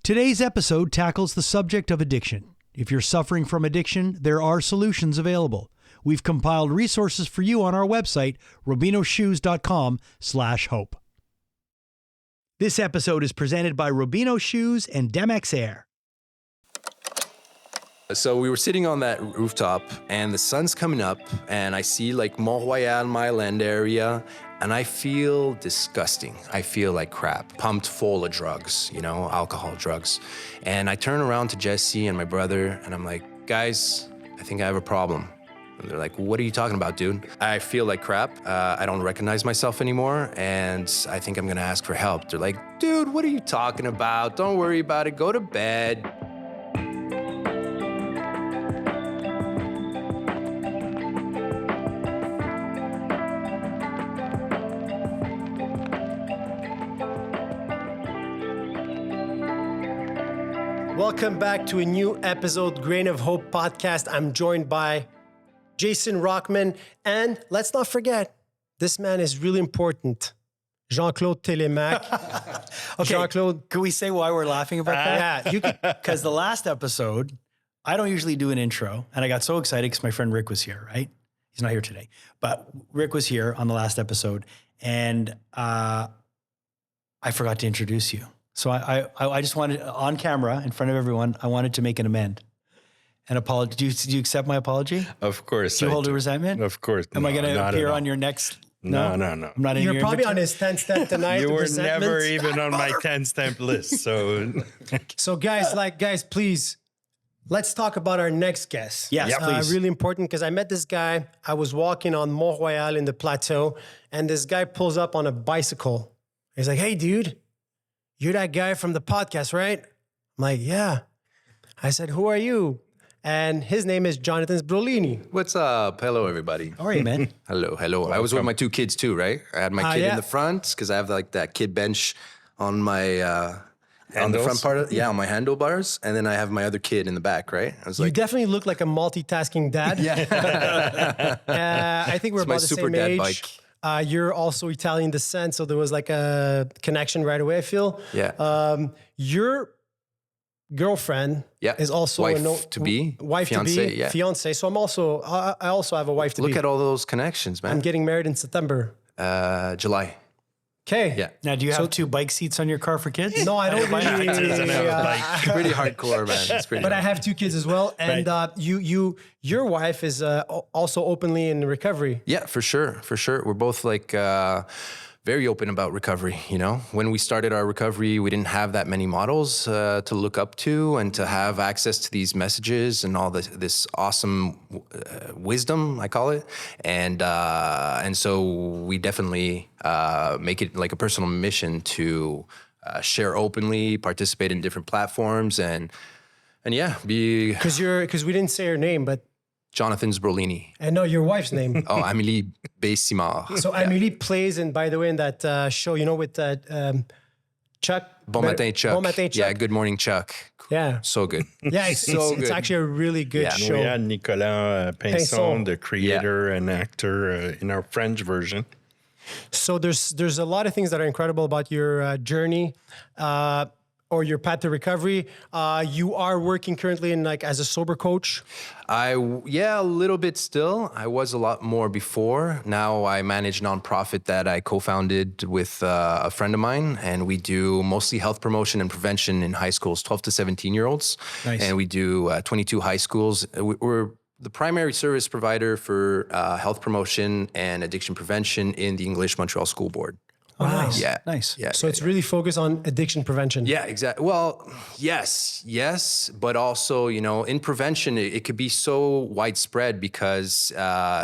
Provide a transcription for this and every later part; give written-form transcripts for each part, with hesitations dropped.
Today's episode tackles the subject of addiction. If you're suffering from addiction, there are solutions available. We've compiled resources for you on our website, robinoshoes.com/hope. This episode is presented by Robino Shoes and Demex Air. So we were sitting on that rooftop and the sun's coming up and I see like Mont Royal, Myland area, and I feel disgusting. I feel like crap, pumped full of drugs, alcohol, drugs. And I turn around to Jesse and my brother and I'm like, guys, I think I have a problem. And they're like, what are you talking about, dude? I feel like crap. I don't recognize myself anymore and I think I'm gonna ask for help. They're like, dude, what are you talking about? Don't worry about it, go to bed. Welcome back to a new episode, Grain of Hope podcast. I'm joined by Jason Rockman, and let's not forget, this man is really important. Jean-Claude Télémac. Okay, Jean-Claude. could we say why we're laughing about that? Yeah, Because the last episode, I don't usually do an intro, and I got so excited because my friend Rick was here, right? He's not here today, but Rick was here on the last episode, and I forgot to introduce you. So I just wanted, on camera, in front of everyone, I wanted to make an amend. An apology. Do you accept my apology? Of course. Do you hold a resentment? Of course. Am I going to appear on your next? No. I'm not in you're your probably invitation? on his 10th step tonight. You were resentment. never even on my 10 stamp list. So So guys, please, let's talk about our next guest. Yes, please. Really important because I met this guy. I was walking on Mont Royal in the plateau, and this guy pulls up on a bicycle. He's like, hey, dude, you're that guy from the podcast, right? I'm like, yeah. I said, who are you? And his name is Jonathan Sbrollini. What's up? Hello, everybody. How are you, man? Hello. I was with my two kids too, right? I had my kid yeah. in the front because I have like that kid bench on my on the Handles? front part of on my handlebars, and then I have my other kid in the back, right? I was You like, definitely look like a multitasking dad. I think we're It's my about the super same dad age. bike. You're also Italian descent, so there was like a connection right away, I feel. Yeah. Your girlfriend is also wife-to-be, wife-to-be, fiancé, fiance. So I also have a wife-to-be. Look at all those connections, man. I'm getting married in September. July. Okay. Yeah. Now, do you have two bike seats on your car for kids? No, I don't really. Pretty hardcore, man. It's pretty. But I have two kids as well, and your wife is also openly in recovery. Yeah, for sure. We're both like very open about recovery. When we started our recovery, we didn't have that many models to look up to and to have access to these messages and all this awesome wisdom, I call it. And so we definitely make it like a personal mission to share openly, participate in different platforms, and yeah, be Because we didn't say her name, but Jonathan Sbrollini. I know your wife's name. Oh, Amélie Bessimard. So Amélie plays in, by the way, in that show, with Chuck. Bon Matin Chuck. Bon Matin Chuck. Yeah, Good Morning Chuck. Yeah. So good. Yeah, it's good. actually a really good show. we had Nicolas Pinson. Pinson, the creator and actor in our French version. So there's a lot of things that are incredible about your journey or your path to recovery. You are working currently in as a sober coach. A little bit still. I was a lot more before. Now I manage a nonprofit that I co-founded with a friend of mine, and we do mostly health promotion and prevention in high schools, 12 to 17-year-olds. Nice. And we do 22 high schools. We're the primary service provider for health promotion and addiction prevention in the English Montreal School Board. Oh, nice. Yeah. Nice. Yeah. So it's really focused on addiction prevention. Yeah, exactly. Well, yes, but also, in prevention, it could be so widespread because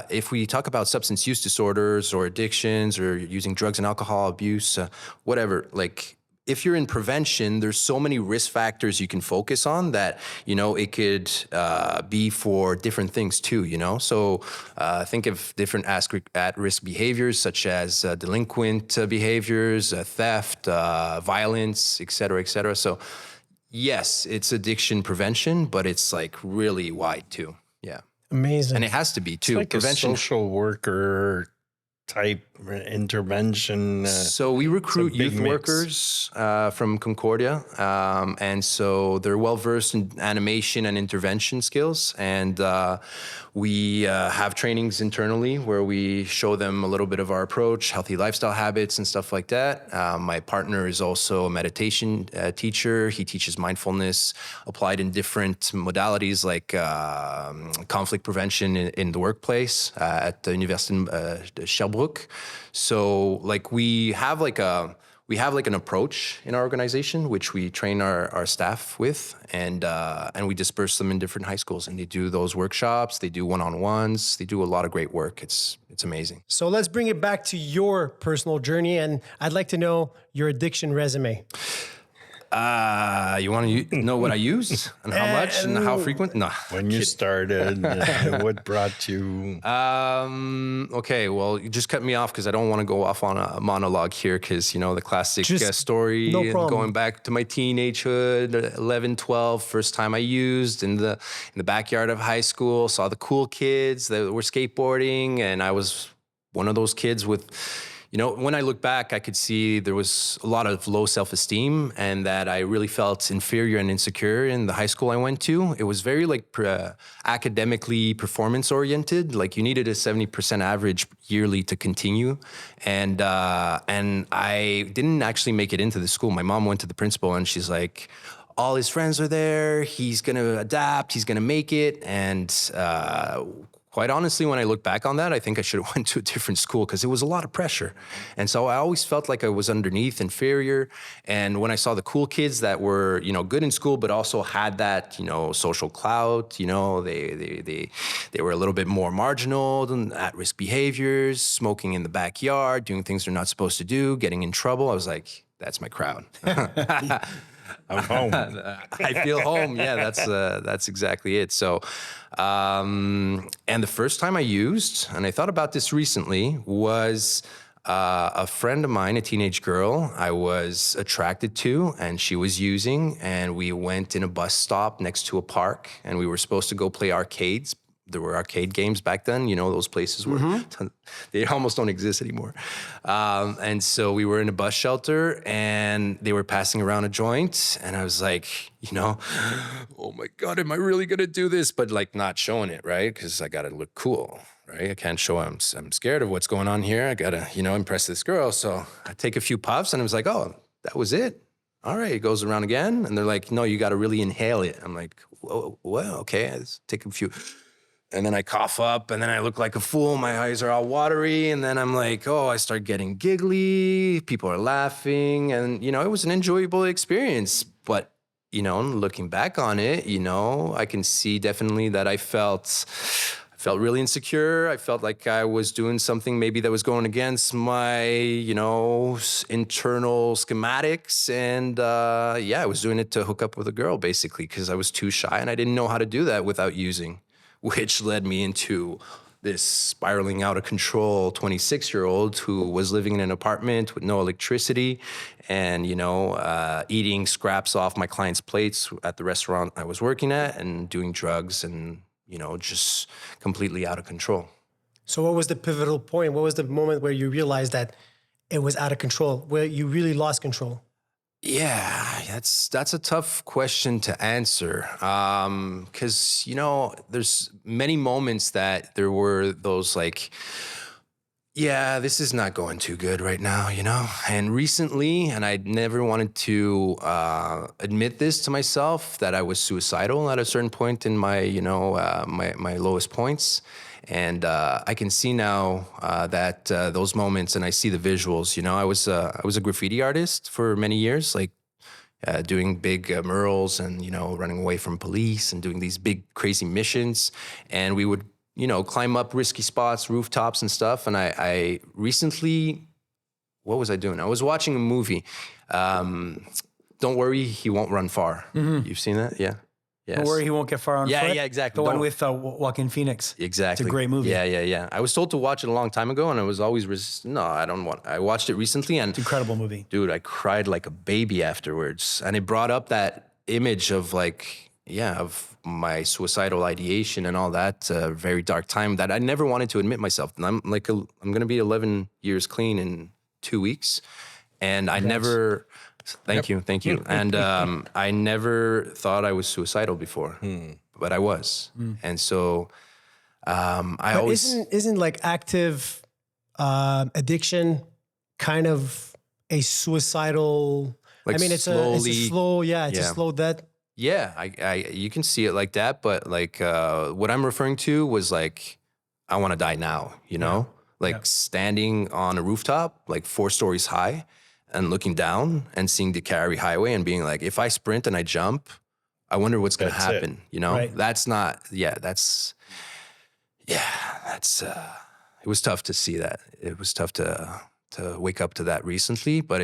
if we talk about substance use disorders or addictions or using drugs and alcohol abuse, whatever, like if you're in prevention, there's so many risk factors you can focus on that, it could be for different things too, So think of different at-risk behaviors such as delinquent behaviors, theft, violence, et cetera, et cetera. So yes, it's addiction prevention, but it's like really wide too. Yeah. Amazing. And it has to be too. It's like prevention. a social worker type intervention? So we recruit big youth mix. workers from Concordia, and so they're well versed in animation and intervention skills. And we have trainings internally where we show them a little bit of our approach, healthy lifestyle habits, and stuff like that. My partner is also a meditation teacher. He teaches mindfulness applied in different modalities like conflict prevention in the workplace at the University of Sherbrooke. So like we have like an approach in our organization which we train our staff with, and we disperse them in different high schools, and they do those workshops, they do one-on-ones, they do a lot of great work. It's amazing. So let's bring it back to your personal journey, and I'd like to know your addiction resume. You want to know what I use and how much and how frequent? No. When you started, what brought you? Okay, well, you just cut me off because I don't want to go off on a monologue here because, you know, the classic Just story no and problem. going back to my teenagehood, 11, 12, first time I used in the backyard of high school, saw the cool kids that were skateboarding, and I was one of those kids with... You know, when I look back, I could see there was a lot of low self-esteem and that I really felt inferior and insecure in the high school I went to. It was very academically performance-oriented. Like you needed a 70% average yearly to continue. And I didn't actually make it into the school. My mom went to the principal and she's like, all his friends are there. He's going to adapt. He's going to make it. And quite honestly, when I look back on that, I think I should have went to a different school because it was a lot of pressure. And so I always felt like I was underneath, inferior. And when I saw the cool kids that were, you know, good in school, but also had that, you know, social clout, you know, they were a little bit more marginal than at-risk behaviors, smoking in the backyard, doing things they're not supposed to do, getting in trouble. I was like, that's my crowd. I'm home. I feel home. Yeah, that's exactly it. So, and the first time I used, and I thought about this recently, was a friend of mine, a teenage girl I was attracted to, and she was using, and we went in a bus stop next to a park, and we were supposed to go play arcades. There were arcade games back then, you know, those places where they almost don't exist anymore. And so we were in a bus shelter and they were passing around a joint. And I was like, you know, oh my God, am I really going to do this? But like not showing it, right? Because I got to look cool, right? I can't show I'm scared of what's going on here. I got to, you know, impress this girl. So I take a few puffs and I was like, oh, that was it. All right, it goes around again. And they're like, no, you got to really inhale it. I'm like, whoa, well, okay, let's take a few. And then I cough up and then I look like a fool. My eyes are all watery. And then I'm like, oh, I start getting giggly. People are laughing. And, you know, it was an enjoyable experience. But, you know, looking back on it, you know, I can see definitely that I felt really insecure. I felt like I was doing something maybe that was going against my, you know, internal schematics. And yeah, I was doing it to hook up with a girl, basically, because I was too shy and I didn't know how to do that without using, which led me into this spiraling out of control 26-year-old who was living in an apartment with no electricity and, you know, eating scraps off my clients' plates at the restaurant I was working at and doing drugs and, you know, just completely out of control. So what was the pivotal point? What was the moment where you realized that it was out of control, where you really lost control? Yeah, that's a tough question to answer. 'Cause, you know, there's many moments that there were those like, yeah, this is not going too good right now, you know? And recently, and I never wanted to admit this to myself, that I was suicidal at a certain point in my, you know, my lowest points. And I can see now that those moments, and I see the visuals. You know, I was a graffiti artist for many years, like doing big murals and, you know, running away from police and doing these big crazy missions. And we would, you know, climb up risky spots, rooftops and stuff. And I recently, what was I doing? I was watching a movie. Don't Worry, He Won't Run Far. Mm-hmm. You've seen that? Yeah. Yes. Don't worry, he won't get far on foot. Yeah, exactly. The one with Joaquin Phoenix. Exactly. It's a great movie. Yeah. I was told to watch it a long time ago, and I was always no, I don't want. I watched it recently, and It's an incredible movie. dude, I cried like a baby afterwards, and it brought up that image of like of my suicidal ideation and all that, very dark time that I never wanted to admit myself. And I'm going to be 11 years clean in 2 weeks. And I never, thank you. And I never thought I was suicidal before, but I was. And so isn't like active addiction kind of a suicidal, Like I mean, it's a slow, it's a slow death. Yeah, you can see it like that, but like what I'm referring to was like, I want to die now, you know? Like standing on a rooftop, like 4 stories high, and looking down and seeing the Cary Highway and being like, if I sprint and I jump, I wonder what's going to happen, you know? Right. It was tough to see that. It was tough to wake up to that recently, but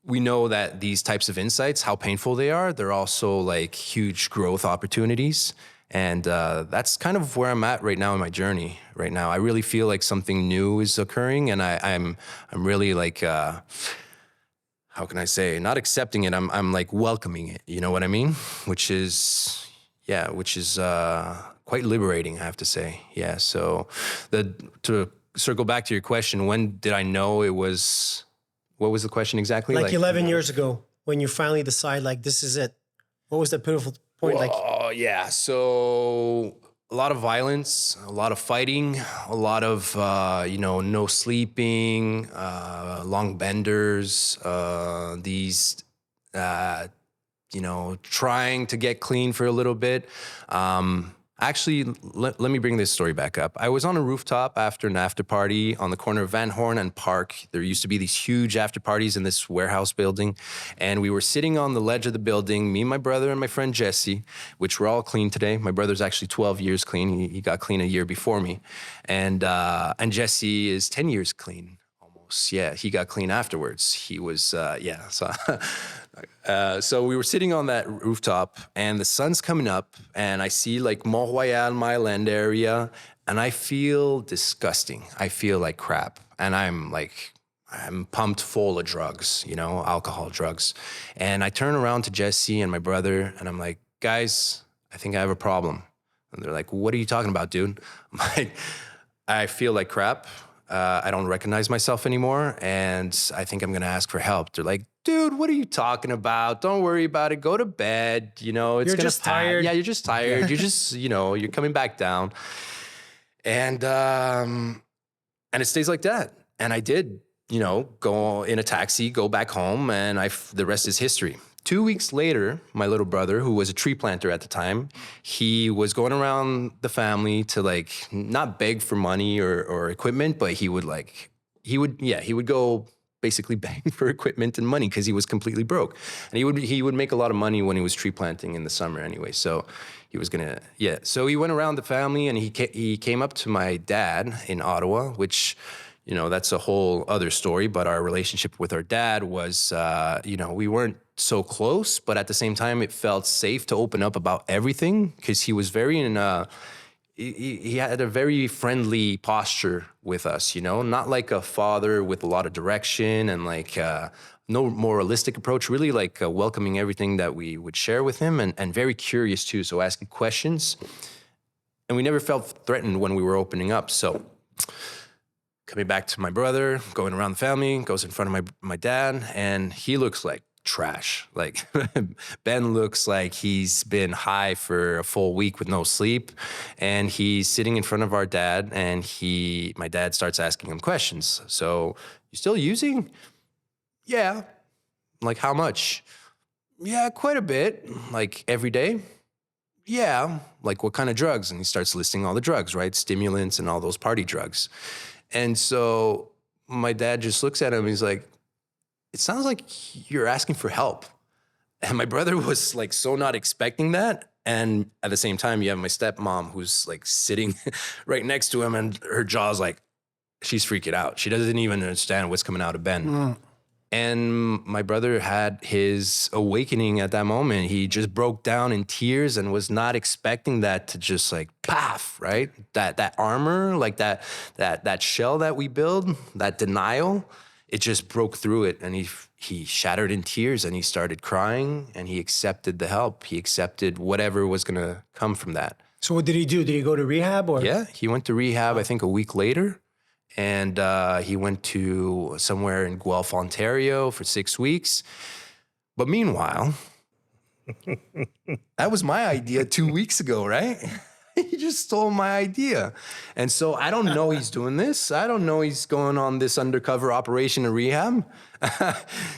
we know that these types of insights, how painful they are, they're also like huge growth opportunities. And that's kind of where I'm at right now in my journey. Right now, I really feel like something new is occurring, and I'm really like, how can I say, not accepting it. I'm like welcoming it. You know what I mean? Which is quite liberating, I have to say. Yeah. So to circle back to your question, when did I know it was? What was the question exactly? Like 11 years ago, when you finally decide, like, this is it. What was that pivotal point? Oh, yeah. So a lot of violence, a lot of fighting, a lot of, no sleeping, long benders, trying to get clean for a little bit. Actually, let me bring this story back up. I was on a rooftop after an after party on the corner of Van Horn and Park. There used to be these huge after parties in this warehouse building. And we were sitting on the ledge of the building, me and my brother and my friend Jesse, which we're all clean today. My brother's actually 12 years clean. He got clean a year before me. And Jesse is 10 years clean. Yeah, he got clean afterwards. He was, so we were sitting on that rooftop, and the sun's coming up, and I see like Mont Royal, Mile-End area, and I feel disgusting. I feel like crap, and I'm pumped full of drugs, alcohol, drugs. And I turn around to Jesse and my brother, and I'm like, guys, I think I have a problem. And they're like, what are you talking about, dude? I'm like, I feel like crap. I don't recognize myself anymore, and I think I'm going to ask for help. They're like, dude, what are you talking about? Don't worry about it. Go to bed. It's you're just tired. Yeah, you're just tired. You're just, you're coming back down. And it stays like that. And I did, go in a taxi, go back home, and the rest is history. 2 weeks later, my little brother, who was a tree planter at the time, he was going around the family to like not beg for money or equipment, but he would go basically beg for equipment and money because he was completely broke. And he would make a lot of money when he was tree planting in the summer anyway. So he was so he went around the family, and he came up to my dad in Ottawa, which, that's a whole other story. But our relationship with our dad was, we weren't so close, but at the same time, it felt safe to open up about everything because he was he had a very friendly posture with us, not like a father with a lot of direction and like no moralistic approach, really like welcoming everything that we would share with him, and very curious too, so asking questions. And we never felt threatened when we were opening up. So coming back to my brother, going around the family, goes in front of my dad, and he looks like trash. Like Ben looks like he's been high for a full week with no sleep, and he's sitting in front of our dad, and my dad starts asking him questions. So, you still using? Yeah. Like, how much? Yeah, quite a bit. Like, every day? Yeah. Like, what kind of drugs? And he starts listing all the drugs, right? Stimulants and all those party drugs. And so my dad just looks at him, and he's like, it sounds like you're asking for help. And my brother was like so not expecting that. And at the same time, you have my stepmom who's like sitting right next to him, and her jaw's like, she's freaking out. She doesn't even understand what's coming out of Ben. And my brother had his awakening at that moment. He just broke down in tears and was not expecting that to just like paf, right? That armor, like that shell that we build, that denial, it just broke through it, and he shattered in tears, and he started crying, and he accepted the help. He accepted whatever was going to come from that. So what did he do? Did he go to rehab or? Yeah, he went to rehab, I think a week later, and he went to somewhere in Guelph, Ontario for 6 weeks. But meanwhile, that was my idea 2 weeks ago, right? He just stole my idea. And so I don't know he's doing this. I don't know he's going on this undercover operation in rehab.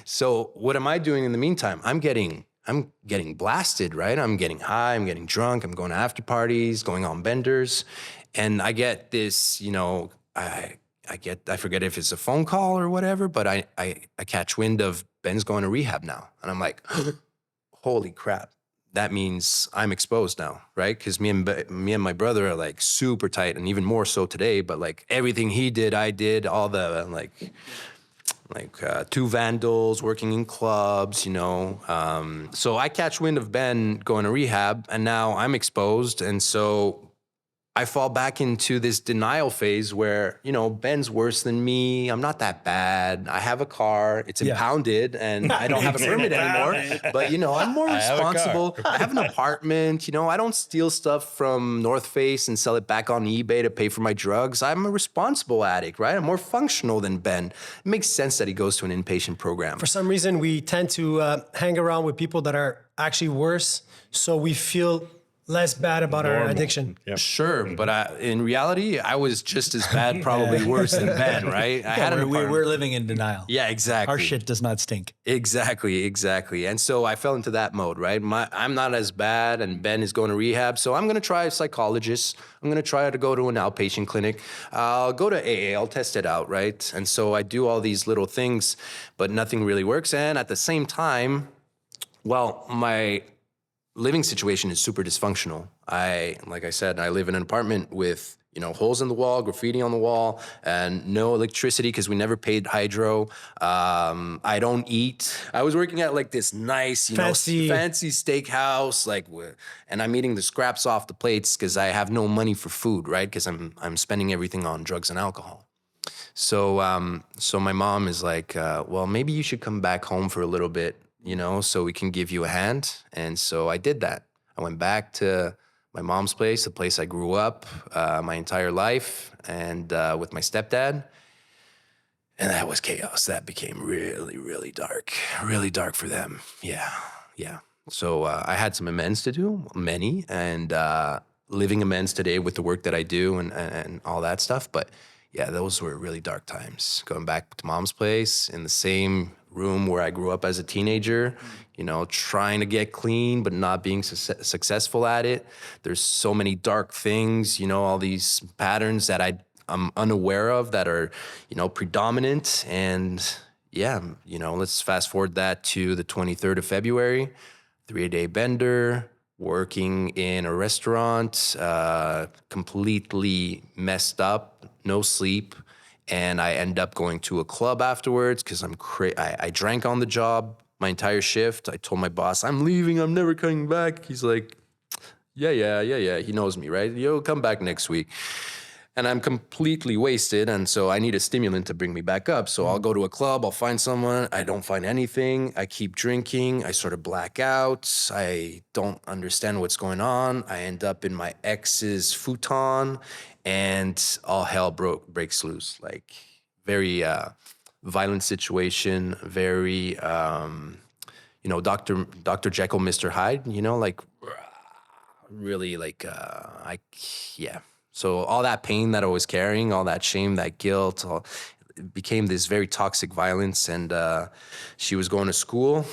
So what am I doing in the meantime? I'm getting blasted, right? I'm getting high, I'm getting drunk, I'm going to after parties, going on benders. And I get this, I forget if it's a phone call or whatever, but I catch wind of Ben's going to rehab now. And I'm like, holy crap. That means I'm exposed now, right? Because me and my brother are like super tight, and even more so today. But like everything he did, I did. All the two vandals working in clubs, So I catch wind of Ben going to rehab, and now I'm exposed, and so I fall back into this denial phase where, Ben's worse than me. I'm not that bad. I have a car. It's impounded and I don't have a permit anymore. But, I'm more responsible. I have an apartment. I don't steal stuff from North Face and sell it back on eBay to pay for my drugs. I'm a responsible addict, right? I'm more functional than Ben. It makes sense that he goes to an inpatient program. For some reason, we tend to hang around with people that are actually worse, so we feel less bad about our addiction. Yep. Sure, but in reality, I was just as bad, probably worse than Ben, right? We're living in denial. Yeah, exactly. Our shit does not stink. Exactly. And so I fell into that mode, right? I'm not as bad, and Ben is going to rehab, so I'm going to try a psychologist. I'm going to try to go to an outpatient clinic. I'll go to AA. I'll test it out, right? And so I do all these little things, but nothing really works. And at the same time, my living situation is super dysfunctional. Like I said, I live in an apartment with, holes in the wall, graffiti on the wall, and no electricity because we never paid hydro. I don't eat. I was working at like this nice, fancy steakhouse, and I'm eating the scraps off the plates because I have no money for food, right? Because I'm spending everything on drugs and alcohol. So my mom is like, well, maybe you should come back home for a little bit, so we can give you a hand. And so I did that. I went back to my mom's place, the place I grew up my entire life, and with my stepdad. And that was chaos. That became really, really dark for them. Yeah. So I had some amends to do, many, and living amends today with the work that I do and all that stuff. But yeah, those were really dark times. Going back to mom's place in the same room where I grew up as a teenager, trying to get clean, but not being successful at it. There's so many dark things, all these patterns that I'm unaware of that are, predominant. And yeah, let's fast forward that to the 23rd of February, 3-day bender, working in a restaurant, completely messed up, no sleep. And I end up going to a club afterwards because I drank on the job my entire shift. I told my boss, I'm leaving, I'm never coming back. He's like, yeah. He knows me, right? You'll come back next week. And I'm completely wasted, and so I need a stimulant to bring me back up. So I'll go to a club, I'll find someone, I don't find anything, I keep drinking, I sort of black out, I don't understand what's going on, I end up in my ex's futon, and all hell breaks loose. Like, very violent situation, very, Dr. Jekyll, Mr. Hyde, really yeah. So all that pain that I was carrying, all that shame, that guilt, it became this very toxic violence. And she was going to school,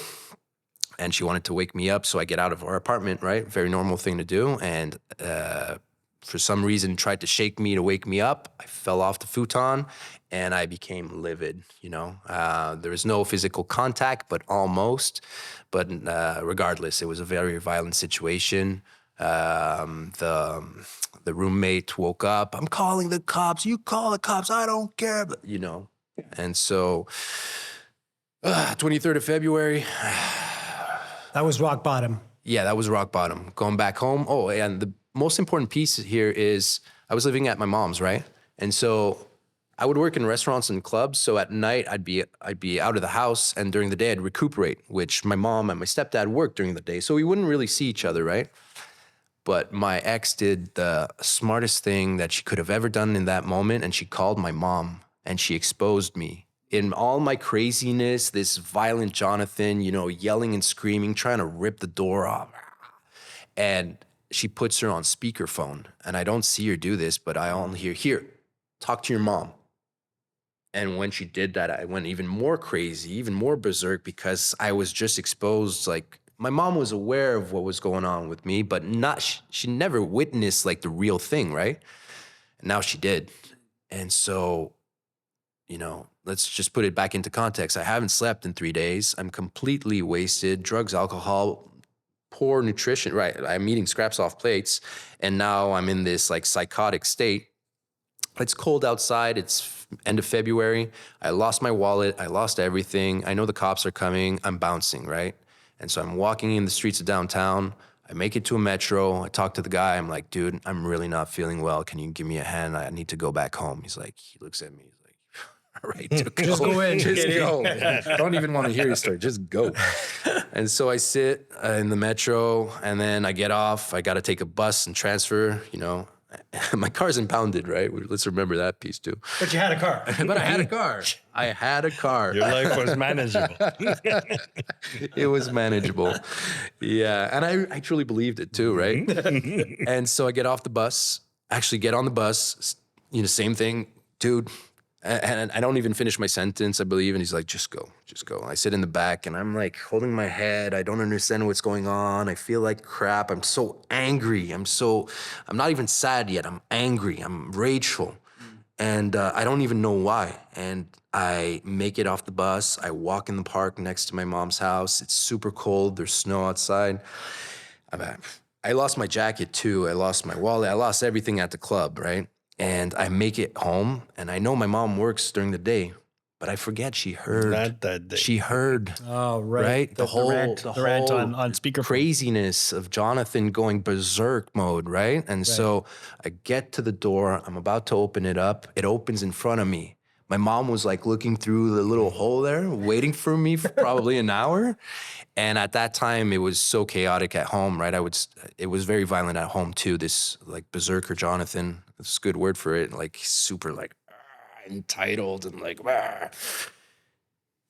and she wanted to wake me up. So I get out of our apartment, right? Very normal thing to do. And for some reason, tried to shake me to wake me up. I fell off the futon, and I became livid. There was no physical contact, but almost. But regardless, it was a very violent situation. The roommate woke up. I'm calling the cops. You call the cops. I don't care. But, And so, 23rd of February. That was rock bottom. Yeah, that was rock bottom. Going back home. Oh, and the most important piece here is I was living at my mom's, right? And so I would work in restaurants and clubs. So at night I'd be out of the house, and during the day I'd recuperate, which my mom and my stepdad worked during the day. So we wouldn't really see each other, right? But my ex did the smartest thing that she could have ever done in that moment. And she called my mom and she exposed me. In all my craziness, this violent Jonathan, you know, yelling and screaming, trying to rip the door off. And she puts her on speakerphone. And I don't see her do this, but I only hear, here, talk to your mom. And when she did that, I went even more crazy, even more berserk, because I was just exposed. Like, my mom was aware of what was going on with me, but she never witnessed like the real thing, right? And now she did. And so, you know, let's just put it back into context. I haven't slept in 3 days. I'm completely wasted, drugs, alcohol, poor nutrition, right? I'm eating scraps off plates. And now I'm in this like psychotic state. It's cold outside. It's end of February. I lost my wallet. I lost everything. I know the cops are coming. I'm bouncing, right? And so I'm walking in the streets of downtown. I make it to a metro. I talk to the guy. I'm like, dude, I'm really not feeling well. Can you give me a hand? I need to go back home. He's like, he looks at me. He's like, all right, dude, go. Just go in. Just Get go. in. Don't even want to hear your story. Just go. And so I sit in the metro, and then I get off. I got to take a bus and transfer, you know. My car's impounded, right? Let's remember that piece too. But you had a car. But I had a car. I had a car. Your life was manageable. It was manageable. Yeah. And I truly believed it too, right? And so I get off the bus, actually get on the bus, you know, same thing, dude. And I don't even finish my sentence, I believe. And he's like, just go, just go. I sit in the back and I'm like holding my head. I don't understand what's going on. I feel like crap. I'm so angry. I'm not even sad yet. I'm angry. I'm rageful. And I don't even know why. And I make it off the bus. I walk in the park next to my mom's house. It's super cold. There's snow outside. I lost my jacket too. I lost my wallet. I lost everything at the club, right? And I make it home, and I know my mom works during the day, but I forget she heard. Not that day. She heard. Oh, right. Right? The whole rant on speakerphone. craziness of Jonathan going berserk mode, right? And so I get to the door. I'm about to open it up. It opens in front of me. My mom was like looking through the little hole there, waiting for me for probably an hour. And at that time, it was so chaotic at home, right? It was very violent at home too. This like berserker Jonathan, that's a good word for it, like super like entitled and like,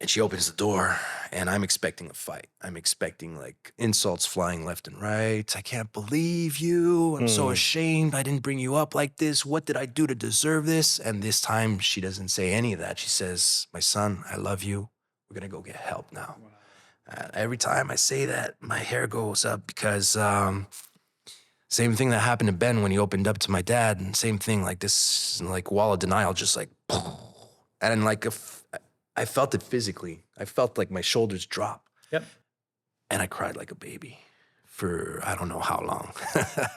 and she opens the door and I'm expecting a fight. I'm expecting like insults flying left and right. I can't believe you. I'm so ashamed. I didn't bring you up like this. What did I do to deserve this? And this time she doesn't say any of that. She says, my son, I love you. We're going to go get help now. Wow. Every time I say that, my hair goes up because same thing that happened to Ben when he opened up to my dad, and same thing like this, like wall of denial, just like, and like I felt it physically. I felt like my shoulders drop. Yep. And I cried like a baby for I don't know how long,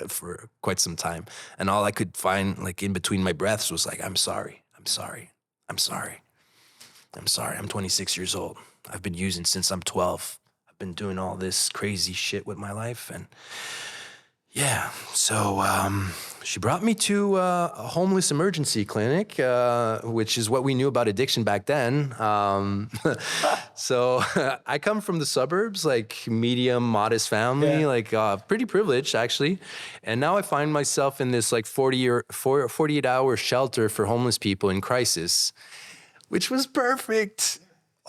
for quite some time. And all I could find like in between my breaths was like, I'm sorry, I'm sorry, I'm sorry, I'm sorry. I'm 26 years old. I've been using since I'm 12. I've been doing all this crazy shit with my life. And yeah, so she brought me to a homeless emergency clinic, which is what we knew about addiction back then. So I come from the suburbs, like medium, modest family, like pretty privileged actually. And now I find myself in this like 48-hour shelter for homeless people in crisis, which was perfect.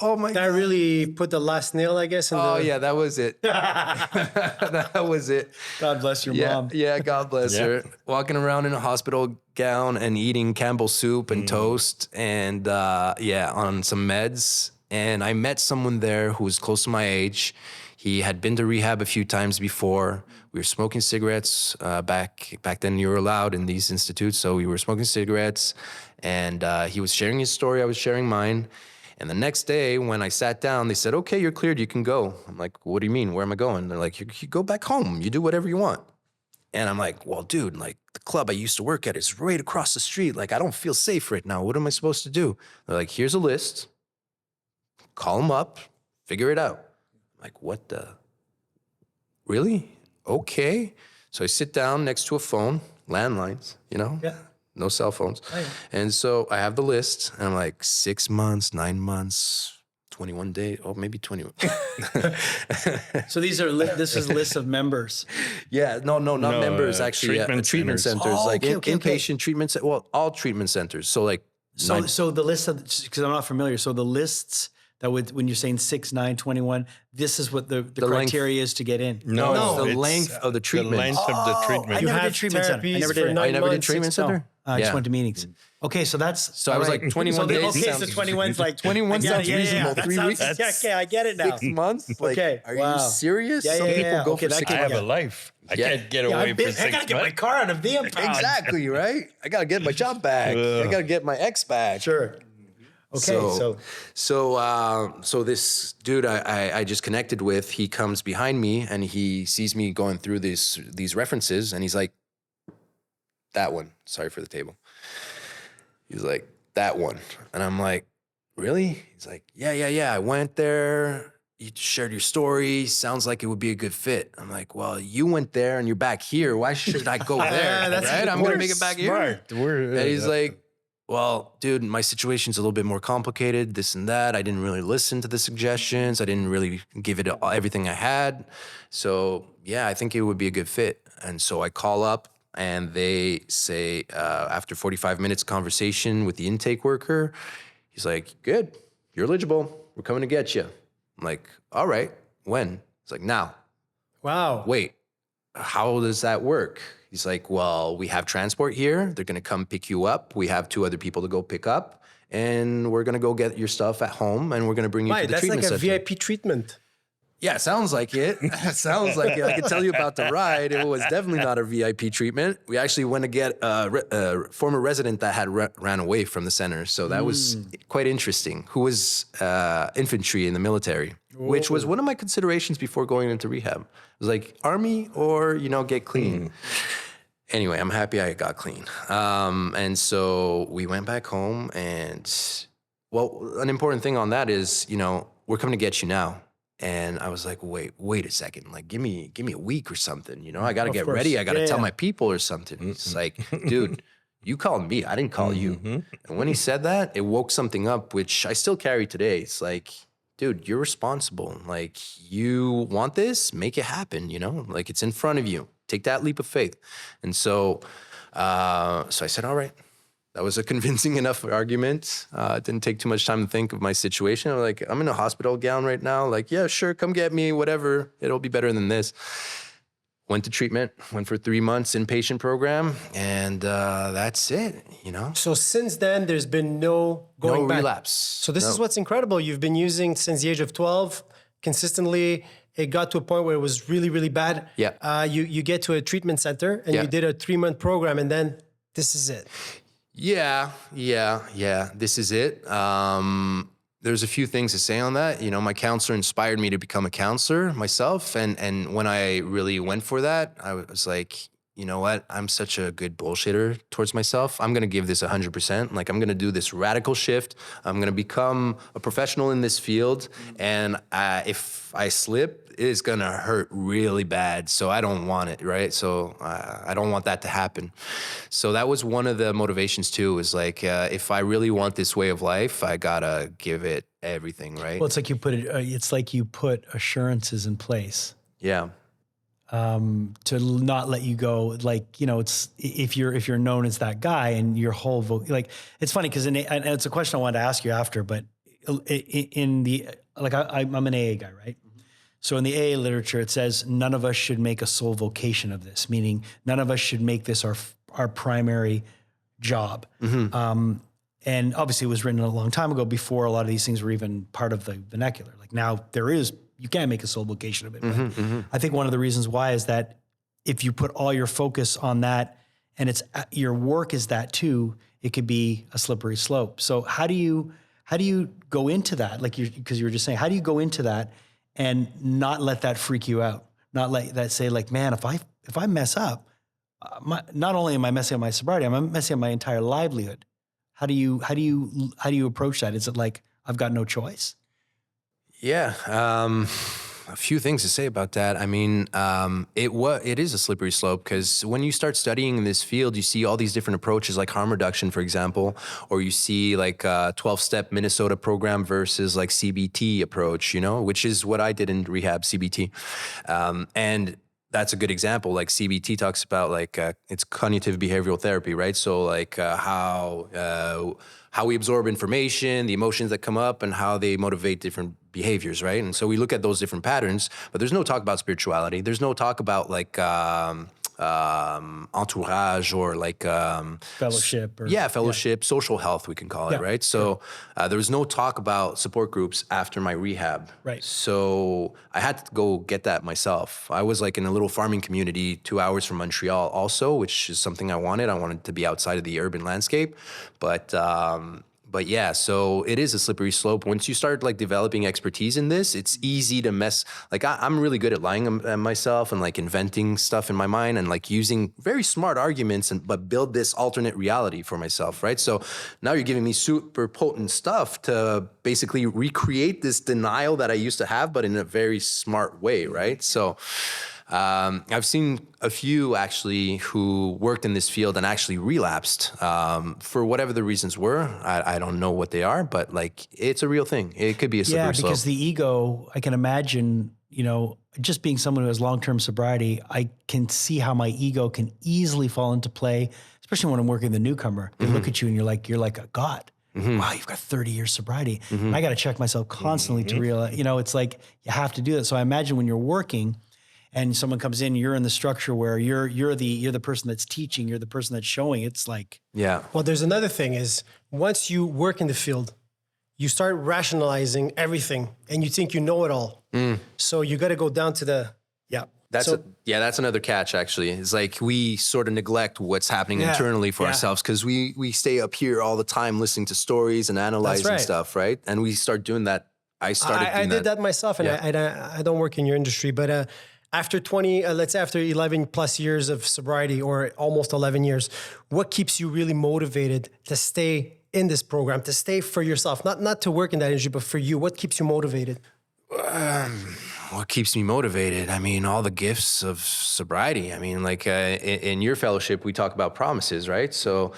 Oh my God. That really put the last nail, I guess. Yeah, that was it. That was it. God bless your mom. Yeah, God bless her. Walking around in a hospital gown and eating Campbell soup and toast and on some meds. And I met someone there who was close to my age. He had been to rehab a few times before. We were smoking cigarettes back then. You were allowed in these institutes, so we were smoking cigarettes. And he was sharing his story. I was sharing mine. And the next day when I sat down, they said, okay, you're cleared, you can go. I'm like, what do you mean? Where am I going? They're like, you go back home. You do whatever you want. And I'm like, well, dude, like the club I used to work at is right across the street. Like, I don't feel safe right now. What am I supposed to do? They're like, here's a list. Call them up, figure it out. I'm like, what the? Really? Okay. So I sit down next to a phone, landlines, you know? Yeah. no cell phones. Right. And so I have the list, and I'm like 6 months, 9 months, 21 days, maybe 21. So these are this is lists of members. Yeah, not members, actually. treatment Treatment centers. centers, Oh, like okay. inpatient treatment, well, all treatment centers. So like, So the list of, because I'm not familiar, so the lists that would, when you're saying 6, 9, 21, this is what the length. criteria is to get in. No, No, the it's, length of the treatment. The length of the treatment. I You never have did treatment center. I therapies never for did it. 9 I never did months, treatment 6 months. center? I just Yeah. went to meetings. Okay, so that's So I was all right. like, 21 so days Okay, sounds- so 21's like 21 I get sounds it. Yeah, reasonable. that 3 sounds- weeks? Yeah, okay, I get it now. 6 months? Like, Okay, are wow. you serious? Yeah, Some yeah, people yeah. go Okay, for that 6 can- I have months. a life. I Yeah. can't get Yeah, away for I 6 gotta get my months. car out of the impound. Exactly, right? I got to get my job back. I got to get my ex back. Sure. Okay, So this dude I just connected with, he comes behind me and he sees me going through these references, and he's like, that one. Sorry for the table. He's like, that one. And I'm like, really? He's like, yeah. I went there. You shared your story. Sounds like it would be a good fit. I'm like, well, you went there and you're back here. Why should I go there? That's right? I'm going to make it back here. Smart. And he's like, well, dude, my situation's a little bit more complicated, this and that. I didn't really listen to the suggestions. I didn't really give it everything I had. So, yeah, I think it would be a good fit. And so I call up and they say, after 45 minutes conversation with the intake worker, he's like, good, you're eligible. We're coming to get you. I'm like, all right, when? He's like, now. Wow. Wait, how does that work? He's like, well, we have transport here. They're going to come pick you up. We have 2 other people to go pick up. And we're going to go get your stuff at home. And we're going to bring you Right, to the that's treatment like a center. VIP treatment. Yeah, sounds like it. Sounds like it. I can tell you about the ride. It was definitely not a VIP treatment. We actually went to get a former resident that had ran away from the center. So that was quite interesting, who was infantry in the military, which was one of my considerations before going into rehab. It was like, Army or, get clean. Anyway, I'm happy I got clean. And so we went back home, and, well, an important thing on that is, we're coming to get you now. And I was like, wait a second. Like, give me a week or something. I got to get course. ready. I got to Yeah, tell yeah. my people or something. It's like, dude, you called me. I didn't call you. And when he said that, it woke something up, which I still carry today. It's like, dude, you're responsible. Like, you want this, make it happen, like it's in front of you. Take that leap of faith. And so I said, all right. That was a convincing enough argument. It didn't take too much time to think of my situation. I'm like, I'm in a hospital gown right now. Like, yeah, sure, come get me, whatever. It'll be better than this. Went to treatment, went for 3 months inpatient program, and that's it, So since then, there's been no going No back. relapse. So this is what's incredible. You've been using since the age of 12 consistently. It got to a point where it was really, really bad. Yeah. You get to a treatment center and Yeah. you did a 3-month program, and then this is it. Yeah. This is it. There's a few things to say on that. My counselor inspired me to become a counselor myself. And when I really went for that, I was like, you know what? I'm such a good bullshitter towards myself. I'm going to give this 100%. Like, I'm going to do this radical shift. I'm going to become a professional in this field. And if I slip, it is going to hurt really bad. So I don't want it, right? So I don't want that to happen. So that was one of the motivations too, is like, if I really want this way of life, I got to give it everything, right? Well, it's like you put assurances in place. Yeah. To not let you go. Like, it's if you're known as that guy and your whole it's funny because and it's a question I wanted to ask you after, but in the I'm an AA guy, right? So in the AA literature, it says none of us should make a sole vocation of this, meaning none of us should make this our primary job. And obviously it was written a long time ago, before a lot of these things were even part of the vernacular. Like, now you can't make a sole vocation of it. But I think one of the reasons why is that if you put all your focus on that, and it's your work is that too, it could be a slippery slope. So how do you go into that? Like, because you were just saying, how do you go into that and not let that freak you out? Not let that say, like, man, if I mess up, not only am I messing up my sobriety, I'm messing up my entire livelihood. How do you approach that? Is it like, I've got no choice? Yeah. A few things to say about that. I mean, it is a slippery slope because when you start studying in this field, you see all these different approaches, like harm reduction, for example, or you see like 12-step Minnesota program versus like CBT approach, which is what I did in rehab, CBT, and that's a good example. Like CBT talks about like it's cognitive behavioral therapy, right? So like how we absorb information, the emotions that come up, and how they motivate different behaviors, right? And so we look at those different patterns, but there's no talk about spirituality. There's no talk about like entourage or like Fellowship. Fellowship, social health, we can call it, right? So there was no talk about support groups after my rehab. Right. So I had to go get that myself. I was like in a little farming community 2 hours from Montreal also, which is something I wanted. I wanted to be outside of the urban landscape. But yeah, so it is a slippery slope. Once you start like developing expertise in this, it's easy to mess. Like I'm really good at lying at myself and like inventing stuff in my mind and like using very smart arguments but build this alternate reality for myself, right? So now you're giving me super potent stuff to basically recreate this denial that I used to have, but in a very smart way, right? So I've seen a few actually who worked in this field and actually relapsed for whatever the reasons were. I don't know what they are, but like it's a real thing. It could be a slippery slope. Because the ego, I can imagine, just being someone who has long-term sobriety, I can see how my ego can easily fall into play, especially when I'm working with a newcomer. They look at you and you're like a god. Wow, you've got 30 years sobriety. And I got to check myself constantly to realize, it's like you have to do that. So I imagine when you're working and someone comes in, you're in the structure where you're the person that's teaching, you're the person that's showing. It's like, Well, there's another thing is once you work in the field, you start rationalizing everything and you think you know it all. So you got to go down to the That's another catch actually. It's like we sort of neglect what's happening internally for ourselves because we stay up here all the time listening to stories and analyzing stuff, right? And we start doing that. I did that myself, and I don't work in your industry, but after 11 plus years of sobriety, or almost 11 years, what keeps you really motivated to stay in this program, to stay for yourself, not to work in that industry, but for you? What keeps you motivated? What keeps me motivated? I mean, all the gifts of sobriety. I mean, like in your fellowship, we talk about promises, right? So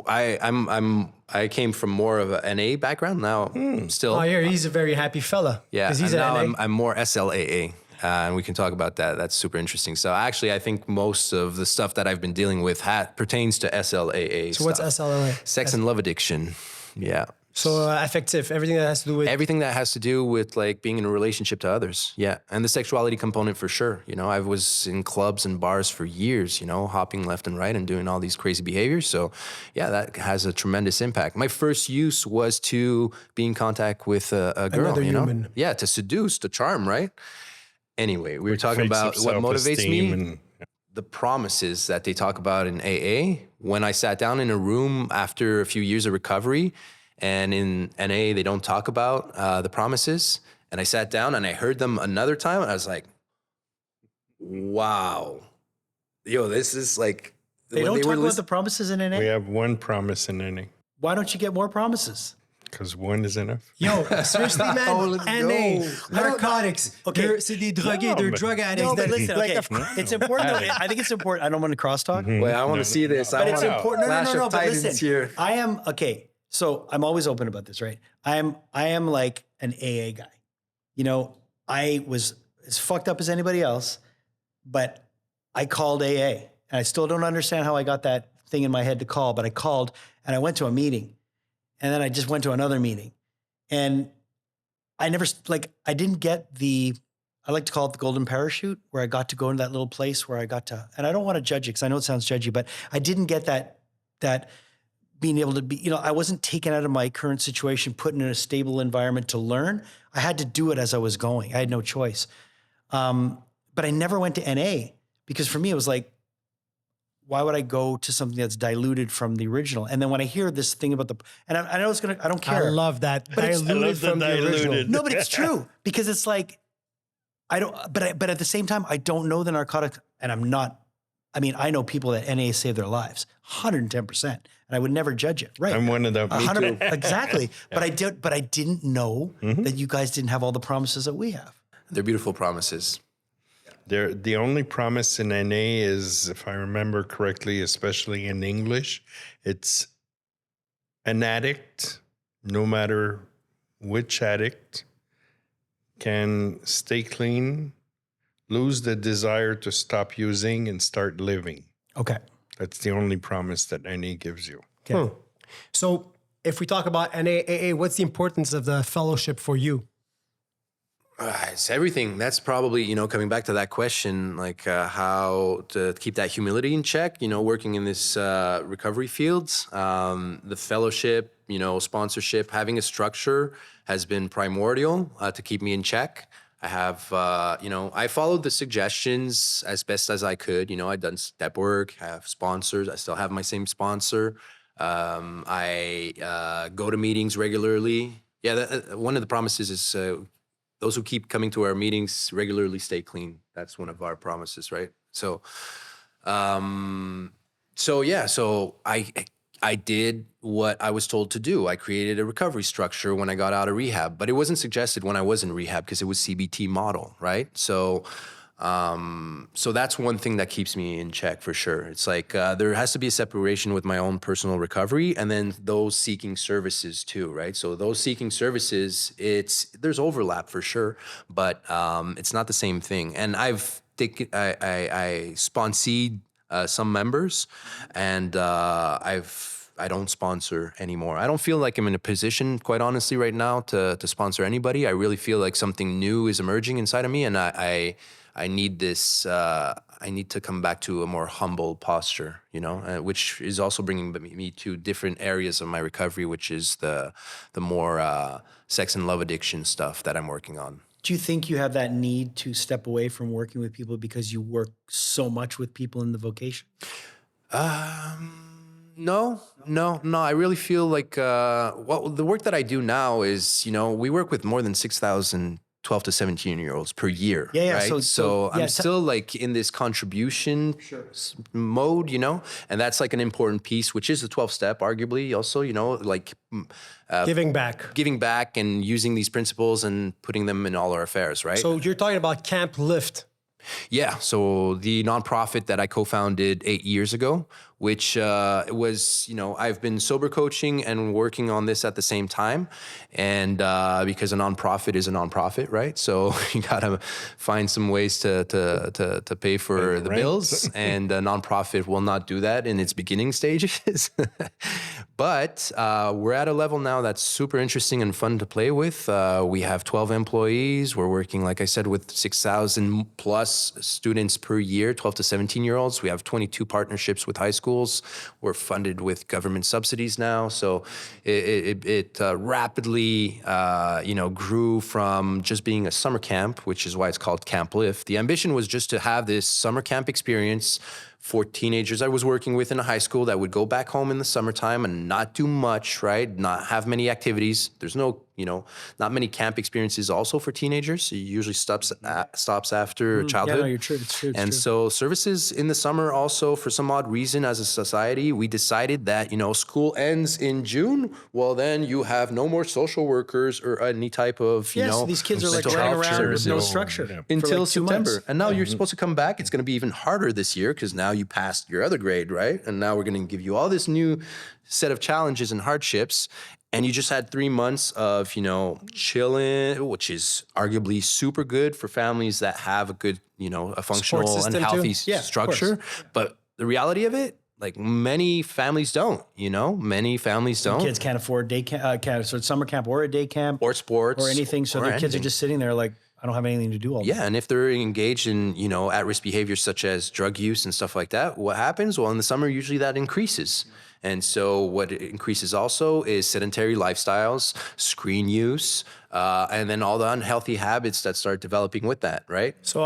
I came from more of an NA background. Now I'm still. Oh, yeah, he's a very happy fella. Yeah, he's and now NA. I'm more SLAA. And we can talk about that. That's super interesting. So actually, I think most of the stuff that I've been dealing with pertains to SLAA. So what's SLAA? Sex and love addiction. Yeah. So affective, everything that has to do with like being in a relationship to others. Yeah. And the sexuality component for sure. I was in clubs and bars for years, hopping left and right and doing all these crazy behaviors. So yeah, that has a tremendous impact. My first use was to be in contact with a girl, another human. Yeah, to seduce, to charm, right? Anyway, we were talking about what motivates me. The promises that they talk about in AA. When I sat down in a room after a few years of recovery, and in NA, they don't talk about the promises. And I sat down and I heard them another time. And I was like, wow. This is like... They don't talk about the promises in NA? We have one promise in NA. Why don't you get more promises? Because one is enough. Seriously, man. NA, narcotics. Okay. C'est des drogués, they're drug addicts. No, but listen, it's important. I think it's important. I don't want to crosstalk. Wait, I want to see this. But it's important. No, but listen. Here. I am, okay. So I'm always open about this, right? I am like an AA guy. I was as fucked up as anybody else, but I called AA. And I still don't understand how I got that thing in my head to call, but I called and I went to a meeting. And then I just went to another meeting. And I never, I didn't get I like to call it the golden parachute, where I got to go into that little place where I got to, and I don't want to judge it because I know it sounds judgy, but I didn't get that being able to be, I wasn't taken out of my current situation, put in a stable environment to learn. I had to do it as I was going. I had no choice. But I never went to NA because for me, it was like, why would I go to something that's diluted from the original? And then when I hear this thing about and I know I don't care. I love that. But Diluted from the original. No, but it's true because it's like, but at the same time, I don't know the narcotic, and I know people that NA saved their lives, 110%, and I would never judge it. Right. I'm one of them. Me too. Exactly. But I didn't know that you guys didn't have all the promises that we have. They're beautiful promises. The only promise in NA is, if I remember correctly, especially in English, it's an addict, no matter which addict, can stay clean, lose the desire to stop using, and start living. Okay. That's the only promise that NA gives you. Okay. So if we talk about NAAA, what's the importance of the fellowship for you? It's everything. That's probably, coming back to that question, like how to keep that humility in check, working in this recovery field. The fellowship, sponsorship, having a structure has been primordial to keep me in check. I have, I followed the suggestions as best as I could. I've done step work, I have sponsors. I still have my same sponsor. I go to meetings regularly. Yeah, one of the promises is those who keep coming to our meetings regularly stay clean. That's one of our promises, right? So I did what I was told to do. I created a recovery structure when I got out of rehab, but it wasn't suggested when I was in rehab because it was CBT model, right? So that's one thing that keeps me in check for sure. It's like there has to be a separation with my own personal recovery and then those seeking services too, right? So those seeking services, there's overlap for sure, but it's not the same thing. And I sponsored some members, and I don't sponsor anymore. I don't feel like I'm in a position, quite honestly, right now to sponsor anybody. I really feel like something new is emerging inside of me, and I need this. I need to come back to a more humble posture, which is also bringing me to different areas of my recovery, which is the more sex and love addiction stuff that I'm working on. Do you think you have that need to step away from working with people because you work so much with people in the vocation? No. I really feel like the work that I do now is, we work with more than 6,000 12 to 17-year-olds per year. Yeah. Right? So yeah, I'm still like in this contribution mode, and that's like an important piece, which is the 12-step, arguably also, like Giving back and using these principles and putting them in all our affairs, right? So you're talking about Camp Lift. Yeah. So the nonprofit that I co-founded 8 years ago, which was, I've been sober coaching and working on this at the same time. And because a nonprofit is a nonprofit, right? So you got to find some ways to pay for the bills. And a nonprofit will not do that in its beginning stages. But we're at a level now that's super interesting and fun to play with. We have 12 employees. We're working, like I said, with 6,000 plus students per year, 12 to 17-year-olds. We have 22 partnerships with high schools. We're funded with government subsidies now. So it rapidly, grew from just being a summer camp, which is why it's called Camp Lift. The ambition was just to have this summer camp experience for teenagers I was working with in a high school that would go back home in the summertime and not do much, right? Not have many activities. There's no, not many camp experiences also for teenagers. It usually stops after childhood. Yeah, no, you're true. It's true. So services in the summer also, for some odd reason, as a society, we decided that, school ends in June. Well, then you have no more social workers or any type of, so these kids are like mental running health around with no services structure until like 2 September. months. And now you're supposed to come back. It's going to be even harder this year because now you passed your other grade, right? And now we're going to give you all this new set of challenges and hardships. And you just had 3 months of, chilling, which is arguably super good for families that have a good, a functional and healthy structure. But the reality of it, like many families don't, many families don't. Kids can't afford day camp, so it's summer camp or a day camp. Or sports. Or anything. So their kids are just sitting there like, I don't have anything to do all day. Yeah, and if they're engaged in, at-risk behaviors such as drug use and stuff like that, what happens? Well, in the summer, usually that increases. And so what it increases also is sedentary lifestyles, screen use, and then all the unhealthy habits that start developing with that, right? So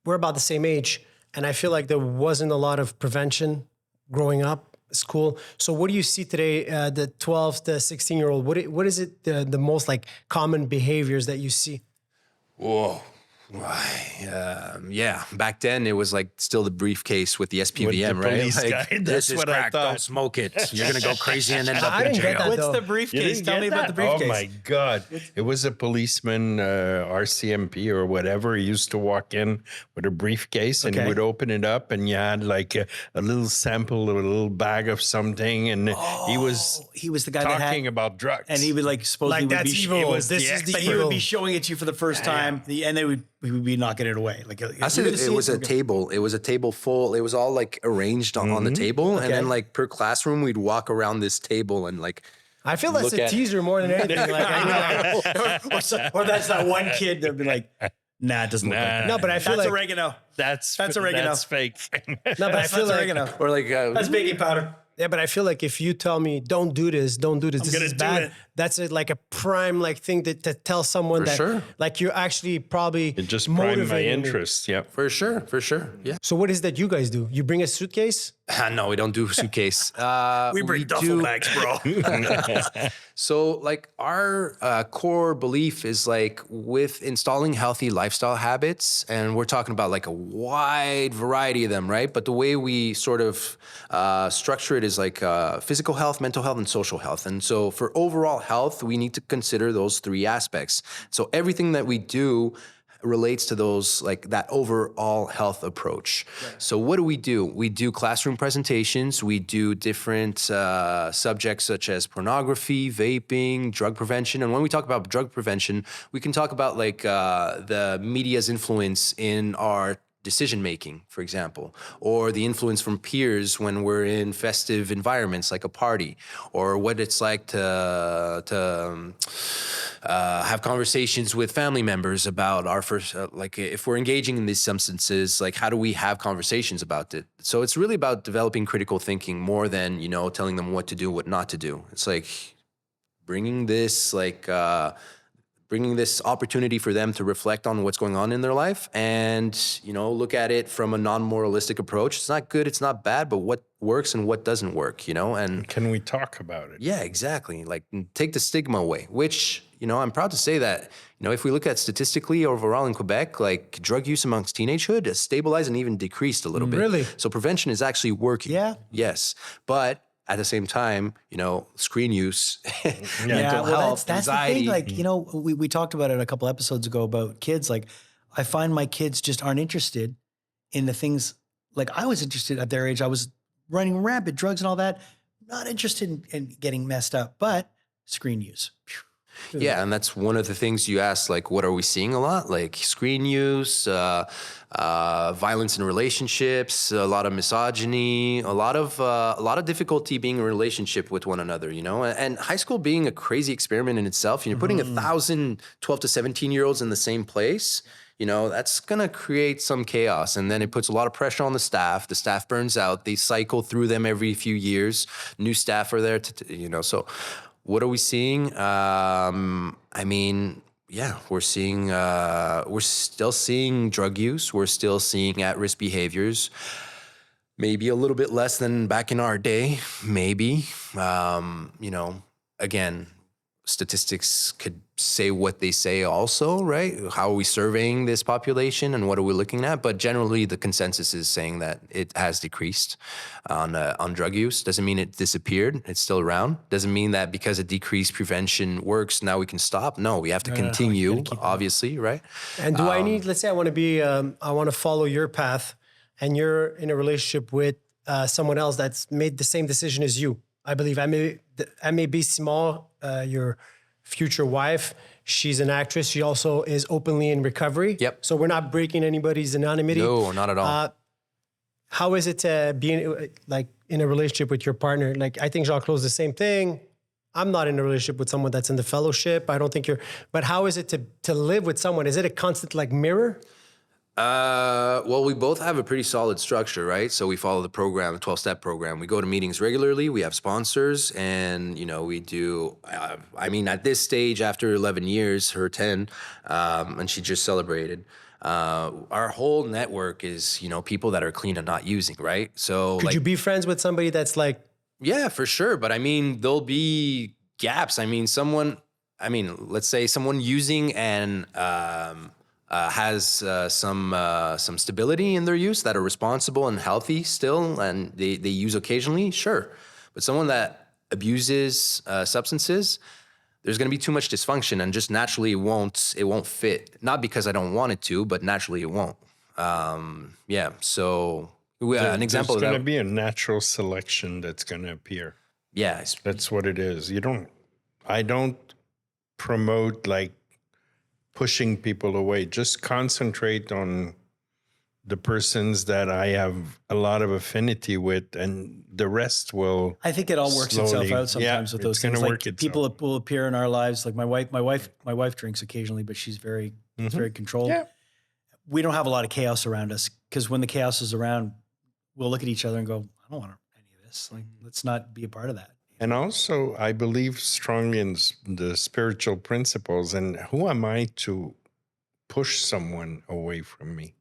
we're about the same age, and I feel like there wasn't a lot of prevention growing up. School. So what do you see today, the 12 to 16-year-old? What is it the most like common behaviors that you see? Whoa. Yeah, back then it was like still the briefcase with the SPVM, With the right? police Like, guy. this That's is what I crack, thought. don't smoke it. You're gonna go crazy and end up I in didn't get jail. that. What's though. the You briefcase? didn't Tell get me about the that? briefcase. Oh my God. It was a policeman, RCMP or whatever. He used to walk in with a briefcase and he Okay. would open it up and you had like a little sample or a little bag of something. And he was He was the guy that talking had, about drugs. and he would like supposedly Like, would that's be evil. It was This the is the but expert. he would evil. be showing it to you for the first time, and then we would be knocking it away. Like I said it was a table. It was a table full. It was all like arranged on the table, and then like per classroom, we'd walk around this table and like. I feel that's Look a at it. teaser more than anything. Like, or that's that one kid that'd be like, nah, it doesn't look like that. no, but I feel That's like oregano. That's oregano. That's fake. no, but I feel That's like oregano. Or like That's baking powder. yeah, but I feel like if you tell me don't do this, this gonna is do bad. it. That's like a prime like thing to tell someone For that sure. like you're actually probably It just primed my motivating me. interest. Yep. for sure, yeah. So what is that you guys do? You bring a suitcase? No, we don't do suitcase. We bring duffel bags, bro. So, like, our core belief is like with installing healthy lifestyle habits, and we're talking about like a wide variety of them, right? But the way we sort of structure it is like physical health, mental health, and social health. And so, for overall health, we need to consider those three aspects. So, everything that we do relates to those, like that overall health approach. So what do? We do classroom presentations. We do different subjects such as pornography, vaping, drug prevention. And when we talk about drug prevention, we can talk about like the media's influence in our decision making, for example, or the influence from peers when we're in festive environments like a party, or what it's like to have conversations with family members about our first, like if we're engaging in these substances, like how do we have conversations about it? So it's really about developing critical thinking more than, you know, telling them what to do, what not to do. It's like bringing this opportunity for them to reflect on what's going on in their life and, you know, look at it from a non-moralistic approach. It's not good, it's not bad, but what works and what doesn't work, you know? And Can we talk about it? yeah, exactly. Like take the stigma away, which, you know, I'm proud to say that, you know, if we look at statistically overall in Quebec, like drug use amongst teenagehood has stabilized and even decreased a little bit. Really? So prevention is actually working. Yeah. Yes. But at the same time, you know, screen use, mental well, health, that's anxiety. the thing. Like, you know, we talked about it a couple episodes ago about kids. Like, I find my kids just aren't interested in the things like I was interested at their age. I was running rampant drugs and all that. Not interested in getting messed up, but screen use. Phew. Yeah, and that's one of the things you asked, like, what are we seeing a lot? Like screen use, violence in relationships, a lot of misogyny, a lot of difficulty being in a relationship with one another, you know? And high school being a crazy experiment in itself, you're putting 1,000 12 to 17-year-olds in the same place, you know, that's going to create some chaos. And then it puts a lot of pressure on the staff. The staff burns out. They cycle through them every few years. New staff are there to you know, so what are we seeing? I mean, yeah, we're still seeing drug use. We're still seeing at-risk behaviors. Maybe a little bit less than back in our day, maybe. You know, again, statistics could say what they say also, right? How are we surveying this population and what are we looking at? But generally, the consensus is saying that it has decreased on drug use. Doesn't mean it disappeared. It's still around. Doesn't mean that because it decreased, prevention works, now we can stop. No, we have to continue, obviously, right? And do I need, let's say I want to follow your path and you're in a relationship with someone else that's made the same decision as you. I believe I may be small, your future wife. She's an actress. She also is openly in recovery. Yep. So we're not breaking anybody's anonymity. No, not at all. How is it to be like in a relationship with your partner? Like I think Jean-Claude's the same thing. I'm not in a relationship with someone that's in the fellowship. I don't think but how is it to live with someone? Is it a constant like mirror? Well, we both have a pretty solid structure, right? So we follow the program, the 12-step program. We go to meetings regularly. We have sponsors and, you know, we do, I mean, at this stage, after 11 years, her 10, and she just celebrated, our whole network is, you know, people that are clean and not using, right? So Could you be friends with somebody that's like, yeah, for sure. But I mean, there'll be gaps. I mean, let's say someone using and has some stability in their use, that are responsible and healthy still, and they use occasionally, sure. But someone that abuses substances, there's going to be too much dysfunction, and just naturally it won't fit. Not because I don't want it to, but naturally it won't. Yeah. So an example of There's that. going to be a natural selection that's going to appear. Yeah. That's what it is. I don't promote like pushing people away. Just concentrate on the persons that I have a lot of affinity with, and the rest will. I think it all works slowly- itself out sometimes with those it's gonna things. Like work itself. people will appear in our lives. Like my wife drinks occasionally, but she's very controlled. Yeah. We don't have a lot of chaos around us, because when the chaos is around, we'll look at each other and go, I don't want any of this. Like, let's not be a part of that. And also, I believe strongly in the spiritual principles. And who am I to push someone away from me?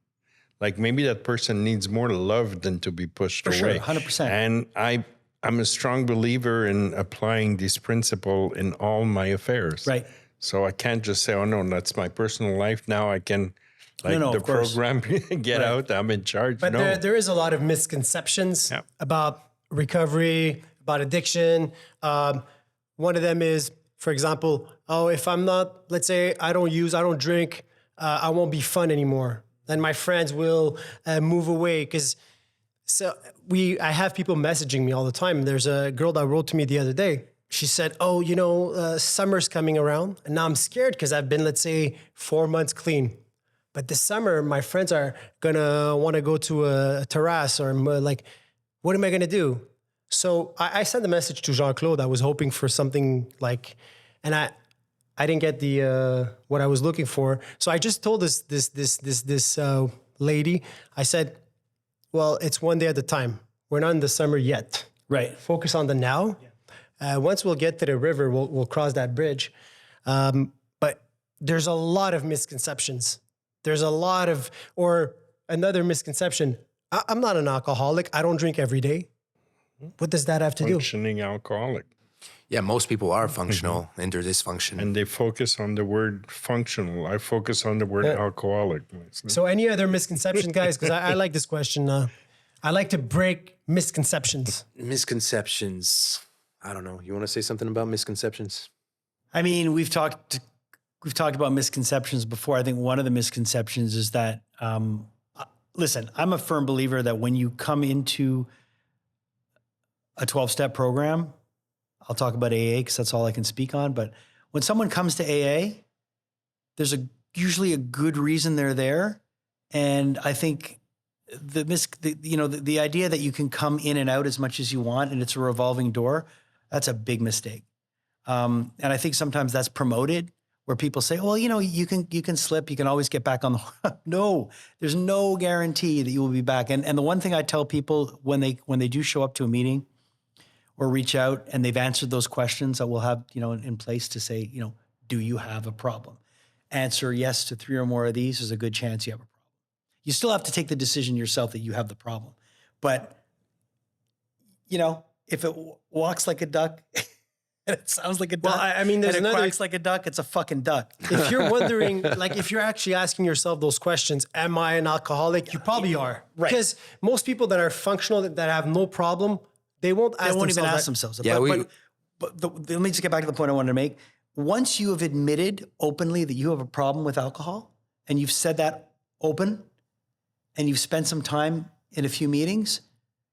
Like maybe that person needs more love than to be pushed For sure, away. 100%. And I'm a strong believer in applying this principle in all my affairs. Right. So I can't just say, oh, no, that's my personal life. Now I can, like No, the of course. program, get out, I'm in charge. But no. there is a lot of misconceptions Yeah. about recovery, about addiction. One of them is, for example, if I'm not, let's say I don't drink, I won't be fun anymore. Then my friends will move away. I have people messaging me all the time. There's a girl that wrote to me the other day. She said, summer's coming around, and now I'm scared because I've been, let's say, 4 months clean. But this summer, my friends are gonna want to go to a terrace, or like, what am I gonna do? So I sent a message to Jean-Claude. I was hoping for something like, and I didn't get the what I was looking for. So I just told this lady, I said, well, it's one day at a time. We're not in the summer yet. Right. Focus on the now. Once we'll get to the river, we'll cross that bridge. But there's a lot of misconceptions. There's a lot of, or another misconception. I'm not an alcoholic. I don't drink every day. What does that have to do? Functioning alcoholic. Yeah, most people are functional and they're dysfunctional. And they focus on the word functional. I focus on the word alcoholic. So any other misconceptions, guys? Because I like this question. I like to break misconceptions. Misconceptions. I don't know. You want to say something about misconceptions? I mean, we've talked about misconceptions before. I think one of the misconceptions is that, listen, I'm a firm believer that when you come into a 12-step program, I'll talk about AA because that's all I can speak on. But when someone comes to AA, there's usually a good reason they're there. And I think the idea that you can come in and out as much as you want and it's a revolving door, that's a big mistake. And I think sometimes that's promoted where people say, well, you can slip, you can always get back on the No, there's no guarantee that you will be back. And the one thing I tell people when they do show up to a meeting or reach out and they've answered those questions that we'll have, in place to say, do you have a problem? Answer yes to 3 or more of these, there's a good chance you have a problem. You still have to take the decision yourself that you have the problem. But, if it walks like a duck and it sounds like a duck, Well, I mean, there's and it another. quacks like a duck, it's a fucking duck. If you're wondering, like, if you're actually asking yourself those questions, am I an alcoholic? You probably are. Right. Because most people that are functional, that have no problem, they won't ask They won't even themselves ask that. themselves. Yeah, But let me just get back to the point I wanted to make. Once you have admitted openly that you have a problem with alcohol, and you've said that open, and you've spent some time in a few meetings,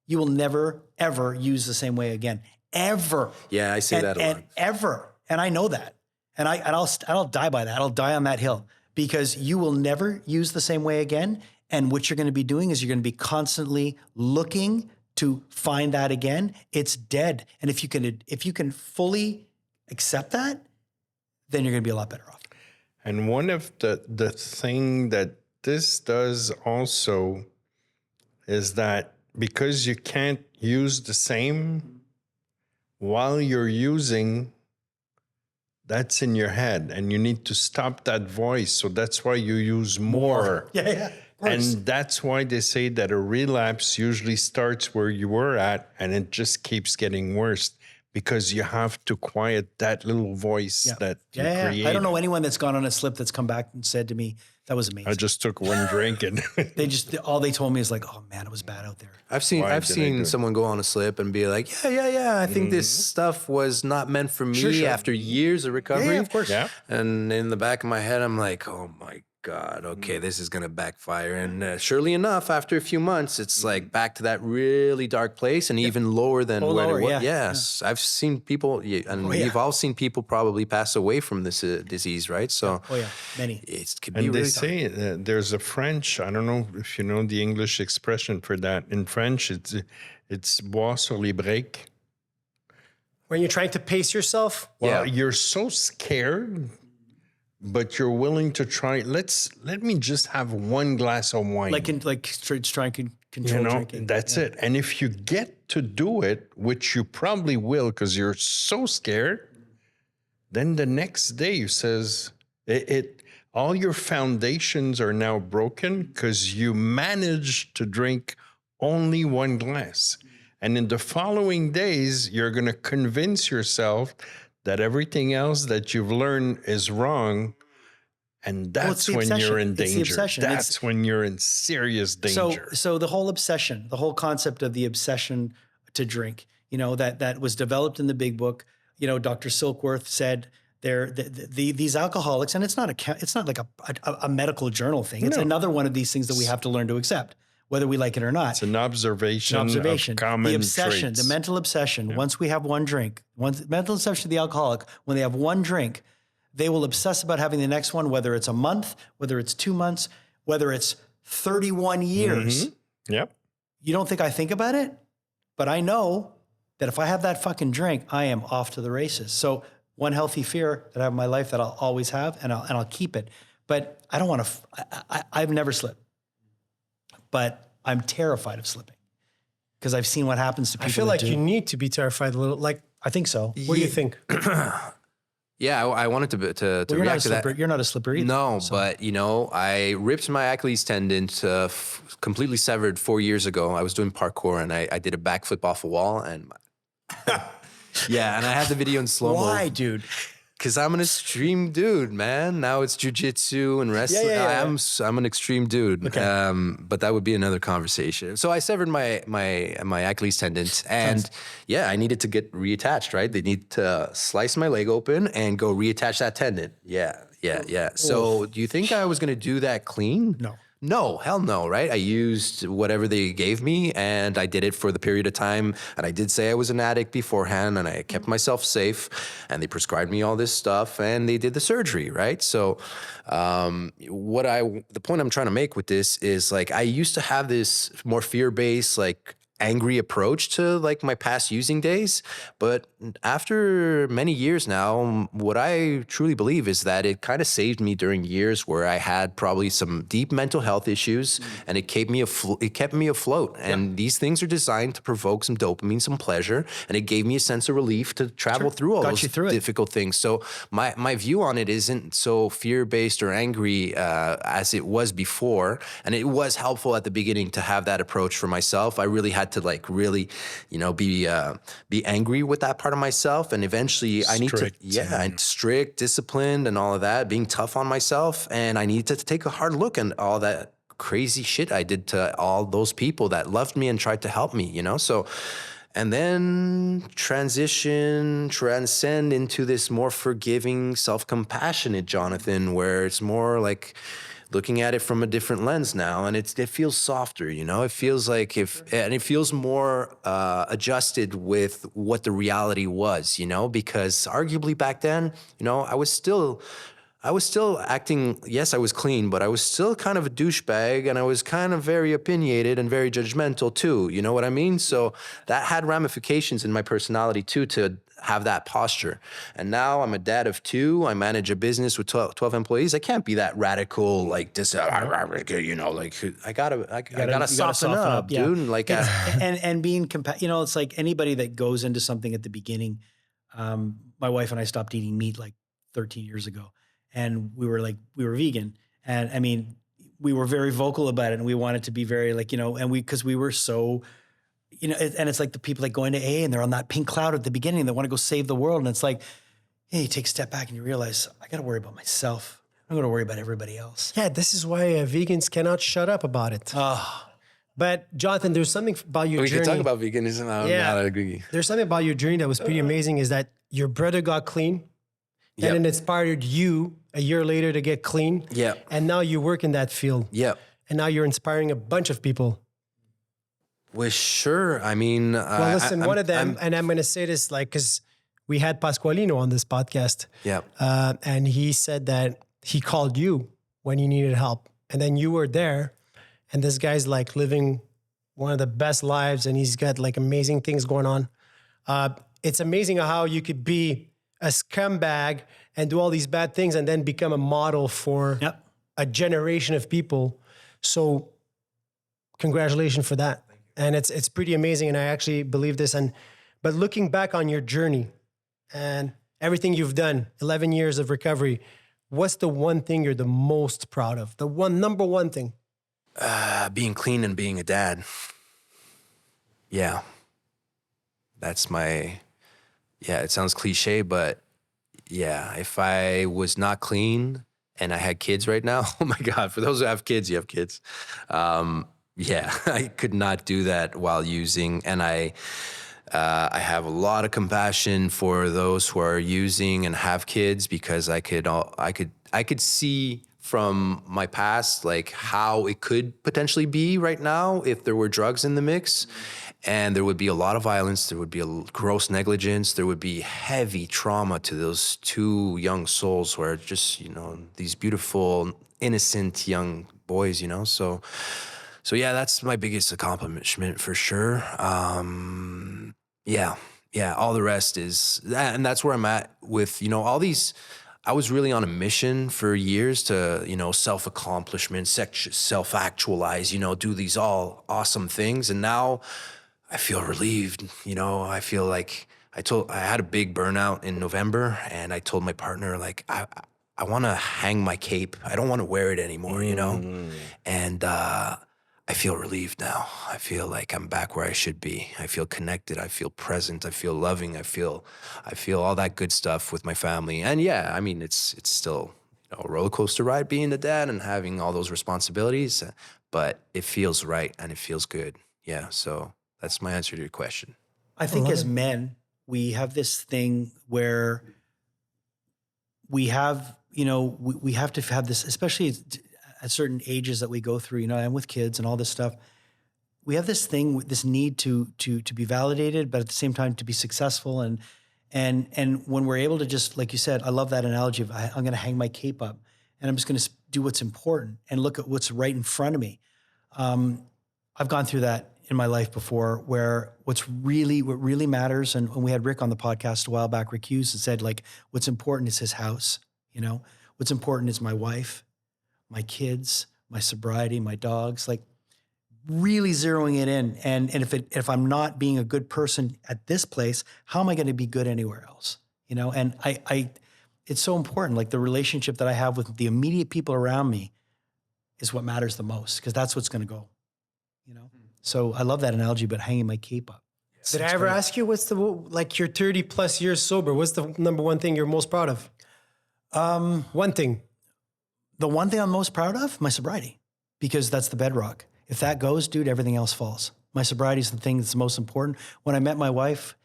you will never, ever use the same way again. Ever. Yeah, I say that a lot. And ever. And I know that. And I'll die by that. I'll die on that hill because you will never use the same way again. And what you're going to be doing is you're going to be constantly looking to find that again. It's dead. And if you can fully accept that, then you're going to be a lot better off. And one of the thing that this does also is that because you can't use the same while you're using, that's in your head and you need to stop that voice. So that's why you use more. Yeah. And that's why they say that a relapse usually starts where you were at and it just keeps getting worse because you have to quiet that little voice that you create. I don't know anyone that's gone on a slip that's come back and said to me, That was amazing. I just took one drink and all they told me is like, oh man, it was bad out there. I've seen someone go on a slip and be like, yeah. I think this stuff was not meant for me after years of recovery. Yeah, of course. Yeah. And in the back of my head, I'm like, oh my God, okay, this is going to backfire. And surely enough, after a few months, it's like back to that really dark place and even lower than where it was. Yeah. Yes. I've seen people, and we've all seen people probably pass away from this disease, right? So, Many. It could be and they really say there's a French, I don't know if you know the English expression for that. In French, it's boire sur les breaks. When you're trying to pace yourself. Well, you're so scared, but you're willing to try. Let me just have one glass of wine. Try and control drinking. That's it. And if you get to do it, which you probably will because you're so scared, then the next day you says all your foundations are now broken because you managed to drink only one glass. And in the following days, you're going to convince yourself that everything else that you've learned is wrong. And that's when you're in danger. That's when you're in serious danger. So the whole obsession, the whole concept of the obsession to drink, that was developed in the big book. Dr. Silkworth said these alcoholics, and it's not like a medical journal thing. It's another one of these things that we have to learn to accept, whether we like it or not. It's an observation. Of common the obsession, traits. the mental obsession. Yeah. Once we have one drink, mental obsession to the alcoholic, when they have one drink, they will obsess about having the next one, whether it's a month, whether it's 2 months, whether it's 31 years. Mm-hmm. Yep. You don't think I think about it? But I know that if I have that fucking drink, I am off to the races. So one healthy fear that I have in my life that I'll always have, and I'll keep it. But I don't want to, I've never slipped. But I'm terrified of slipping because I've seen what happens to people. I feel like you need to be terrified a little. Like, I think so. What do you think? Yeah, I wanted to react to that. You're not a slipper either. No, so. But I ripped my Achilles tendon completely severed 4 years ago. I was doing parkour and I did a backflip off a wall and yeah, and I had the video in slow-mo. Why, dude? Because I'm an extreme dude, man. Now it's jujitsu and wrestling. Yeah. I'm an extreme dude. Okay. But that would be another conversation. So I severed my Achilles tendon, and I needed to get reattached. Right? They need to slice my leg open and go reattach that tendon. Yeah. So do you think I was going to do that clean? No, hell no, right? I used whatever they gave me and I did it for the period of time. And I did say I was an addict beforehand and I kept myself safe and they prescribed me all this stuff and they did the surgery, right? So the point I'm trying to make with this is like, I used to have this more fear-based, like angry approach to like my past using days. But after many years now, what I truly believe is that it kind of saved me during years where I had probably some deep mental health issues and it kept me afloat. And these things are designed to provoke some dopamine, some pleasure. And it gave me a sense of relief to travel through all those difficult things. So my view on it isn't so fear-based or angry as it was before. And it was helpful at the beginning to have that approach for myself. I really had to be angry with that part of myself, and eventually I need to strict, disciplined, and all of that, being tough on myself, and I need to take a hard look at all that crazy shit I did to all those people that loved me and tried to help me, So, and then transcend into this more forgiving, self-compassionate Jonathan, where it's more like looking at it from a different lens now, and it feels softer, It feels like it feels more adjusted with what the reality was, Because arguably back then, I was still acting. Yes, I was clean, but I was still kind of a douchebag, and I was kind of very opinionated and very judgmental too. You know what I mean? So that had ramifications in my personality too, to have that posture. And now I'm a dad of 2. I manage a business with 12 employees. I can't be that radical, like this, like I gotta soften up, dude. Like, and being it's like anybody that goes into something at the beginning. My wife and I stopped eating meat like 13 years ago, and we were vegan. And I mean, we were very vocal about it, and we wanted to be very because we were so. And it's like the people that go into AA and they're on that pink cloud at the beginning. They want to go save the world. And it's like, hey, you take a step back and you realize I got to worry about myself. I'm going to worry about everybody else. Yeah, this is why vegans cannot shut up about it. But Jonathan, there's something about your We journey. can talk about veganism. I'm not agree. There's something about your journey that was pretty amazing is that your brother got clean. Yep. And it inspired you a year later to get clean. Yeah. And now you work in that field. Yeah. And now you're inspiring a bunch of people. Well, sure. I mean, Well, listen, one of them, and I'm going to say this like, because we had Pasqualino on this podcast. Yeah. And he said that he called you when he needed help. And then you were there. And this guy's like living one of the best lives. And he's got like amazing things going on. It's amazing how you could be a scumbag and do all these bad things and then become a model for a generation of people. So congratulations for that. And it's pretty amazing. And I actually believe this. But looking back on your journey and everything you've done, 11 years of recovery, what's the one thing you're the most proud of? The number one thing? Being clean and being a dad. Yeah. That's my, it sounds cliche, but yeah, if I was not clean and I had kids right now, oh my God, for those who have kids, you have kids. I could not do that while using, and I have a lot of compassion for those who are using and have kids, because I could see from my past, like how it could potentially be right now if there were drugs in the mix, and there would be a lot of violence, there would be a gross negligence, there would be heavy trauma to those two young souls who are just, these beautiful, innocent young boys, So yeah, that's my biggest accomplishment for sure. All the rest is that, and that's where I'm at with, all these. I was really on a mission for years to, self-accomplishment, self-actualize, do these all awesome things. And now I feel relieved, I feel like I had a big burnout in November, and I told my partner, like, I want to hang my cape. I don't want to wear it anymore, And I feel relieved now. I feel like I'm back where I should be. I feel connected. I feel present. I feel loving. I feel all that good stuff with my family. And yeah, I mean, it's still a roller coaster ride being a dad and having all those responsibilities, but it feels right and it feels good. Yeah. So that's my answer to your question. I think as men, we have this thing where we have, we have to have this, especially at certain ages that we go through, and with kids and all this stuff, we have this thing, this need to be validated, but at the same time to be successful. And when we're able to just, like you said, I love that analogy of I'm going to hang my cape up and I'm just going to do what's important and look at what's right in front of me. I've gone through that in my life before, where what really matters. And when we had Rick on the podcast a while back, Rick Hughes said, like, what's important is his house. What's important is my wife, my kids, my sobriety, my dogs, like really zeroing it in. And if I'm not being a good person at this place, how am I going to be good anywhere else? And I it's so important. Like the relationship that I have with the immediate people around me is what matters the most, because that's what's going to go, So I love that analogy, but hanging my cape up. Did I ever ask you what's you're 30 plus years sober, what's the number one thing you're most proud of? One thing. The one thing I'm most proud of, my sobriety, because that's the bedrock. If that goes, dude, everything else falls. My sobriety is the thing that's the most important. When I met my wife,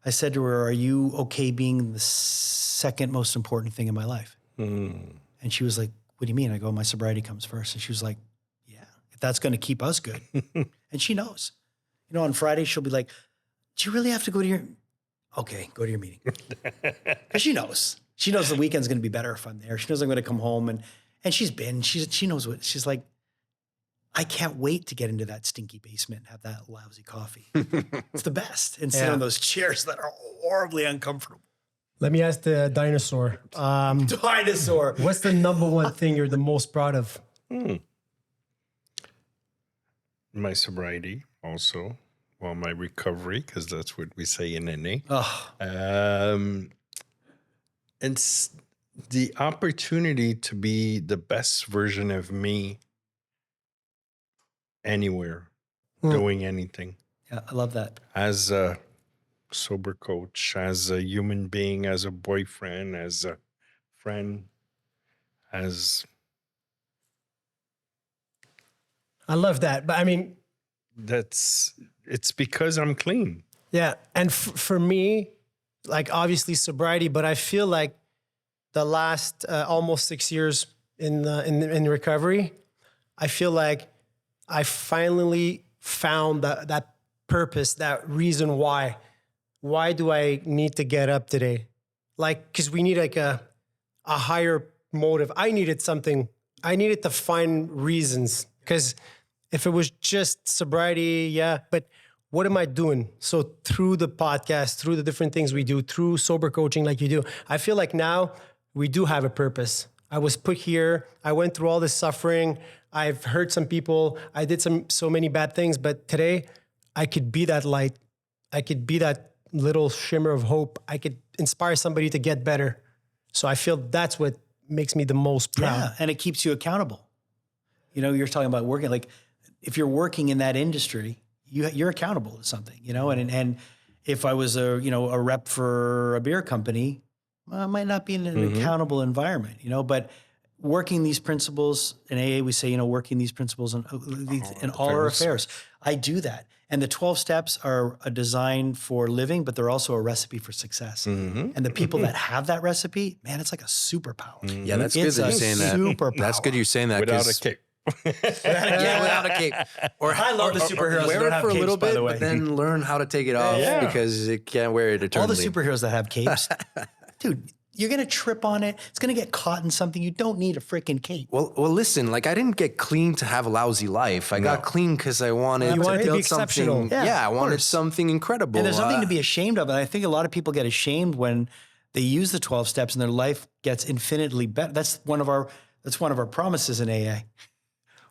I said to her, are you okay being the second most important thing in my life? And she was like, what do you mean? I go, my sobriety comes first. And she was like, yeah, if that's going to keep us good. And she knows. On Friday, she'll be like, do you really have to go to your... Okay, go to your meeting. Because she knows. She knows the weekend's going to be better if I'm there. She knows I'm going to come home. And she knows what... She's like, I can't wait to get into that stinky basement and have that lousy coffee. It's the best. And sit on those chairs that are horribly uncomfortable. Let me ask the dinosaur. Dinosaur. What's the number one thing you're the most proud of? My sobriety also. Well, my recovery, because that's what we say in NA. And the opportunity to be the best version of me anywhere, doing anything. Yeah, I love that. As a sober coach, as a human being, as a boyfriend, as a friend, as I love that. But I mean, it's because I'm clean. yeah. And for me, like obviously sobriety, but I feel like the last almost 6 years in recovery, I feel like I finally found that purpose, that reason why. Why do I need to get up today? Like, because we need like a higher motive. I needed to find reasons, because if it was just sobriety, yeah, but what am I doing? So through the podcast, through the different things we do, through sober coaching like you do, I feel like now we do have a purpose. I was put here. I went through all this suffering. I've hurt some people. I did so many bad things, but today I could be that light. I could be that little shimmer of hope. I could inspire somebody to get better. So I feel that's what makes me the most proud. Yeah, and it keeps you accountable. You know, you're talking about working, like if you're working in that industry, you're accountable to something, you know, and if I was a rep for a beer company, well, I might not be in an accountable environment, you know, but working these principles in AA, we say, working these principles in all our affairs. I do that. And the 12 steps are a design for living, but they're also a recipe for success. And the people that have that recipe, man, it's like a superpower. Yeah, that's good that you're saying that. Superpower. That's good you're saying that. Without a 'cause- kick. Yeah, without a cape. Or I love the superheroes that wear don't it have for a capes, little by bit, the way. but then learn how to take it off because you can't wear it eternally. All the superheroes that have capes, dude, you're going to trip on it. It's going to get caught in something. You don't need a freaking cape. Well, listen, like I didn't get clean to have a lousy life. I got clean because I wanted You wanted to be build exceptional. something. Yeah, Yeah, I of wanted course. something incredible. And there's nothing to be ashamed of. And I think a lot of people get ashamed when they use the 12 steps and their life gets infinitely better. That's one of our promises in AA.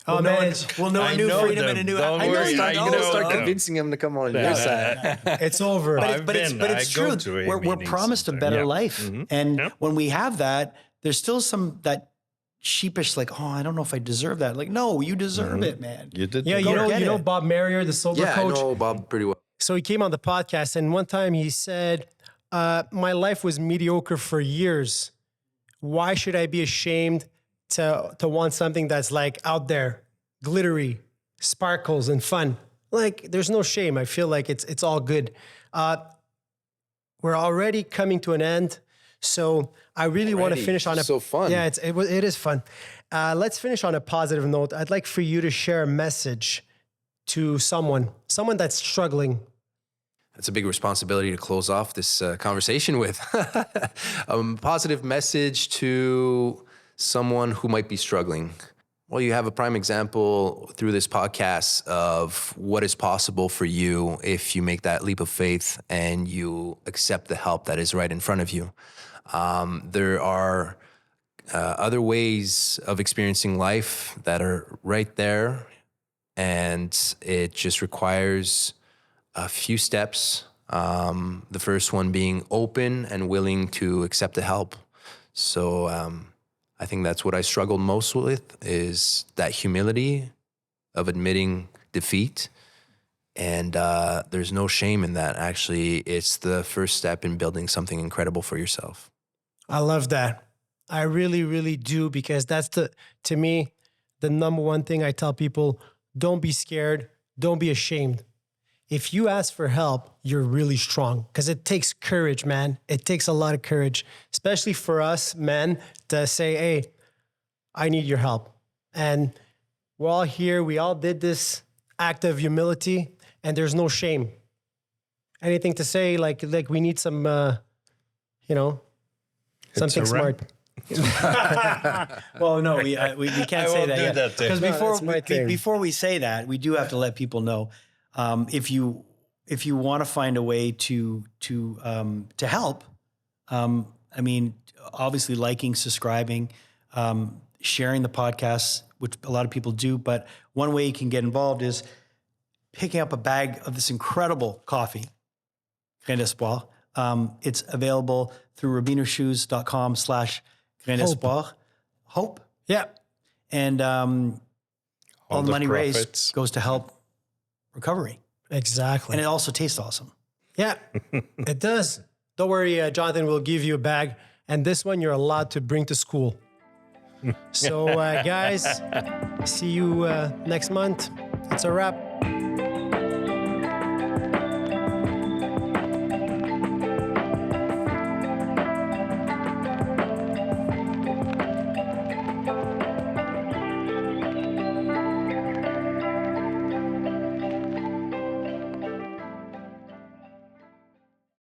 Oh, man. We'll know I a new know freedom them. and a new. Don't I know worry, you I know. know. Start convincing him to come on your side. It's over. But it's go true. to AA We're meetings promised a sometimes. better Yeah. life, and when we have that, there's still that sheepish, like, oh, I don't know if I deserve that. Like, no, you deserve it, man. You did. Yeah, the you work. know Bob Marrier, the sober Yeah, coach. I know Bob pretty well. So he came on the podcast, and one time he said, my life was mediocre for years. Why should I be ashamed to want something that's like out there, glittery, sparkles, and fun? Like, there's no shame. I feel like it's all good. We're already coming to an end. So I really want to Already? finish on a So fun. Yeah, it is fun. Let's finish on a positive note. I'd like for you to share a message to someone that's struggling. That's a big responsibility to close off this conversation with. Positive message to someone who might be struggling. Well, you have a prime example through this podcast of what is possible for you if you make that leap of faith and you accept the help that is right in front of you. There are other ways of experiencing life that are right there, and it just requires a few steps. The first one being open and willing to accept the help. So I think that's what I struggled most with, is that humility of admitting defeat. And there's no shame in that. Actually, it's the first step in building something incredible for yourself. I love that. I really, really do, because that's to me, the number one thing I tell people: don't be scared. Don't be ashamed. If you ask for help, you're really strong, because it takes courage, man. It takes a lot of courage, especially for us men, to say, hey, I need your help. And we're all here. We all did this act of humility, and there's no shame. Anything to say, like we need some, something a smart. Well, no, we can't say won't that do yet. that thing. Because No, that's my thing. before we say that, we do have to let people know, if you want to find a way to help, I mean, obviously liking, subscribing, sharing the podcast, which a lot of people do. But one way you can get involved is picking up a bag of this incredible coffee, Grain d'Espoir. It's available through rabinershoes.com/Grain d'Espoir. Hope. Yeah. And all the money profits. raised goes to help recovery. Exactly. And it also tastes awesome. Yeah, it does. Don't worry, Jonathan will give you a bag. And this one you're allowed to bring to school. So, guys, see you next month. It's a wrap.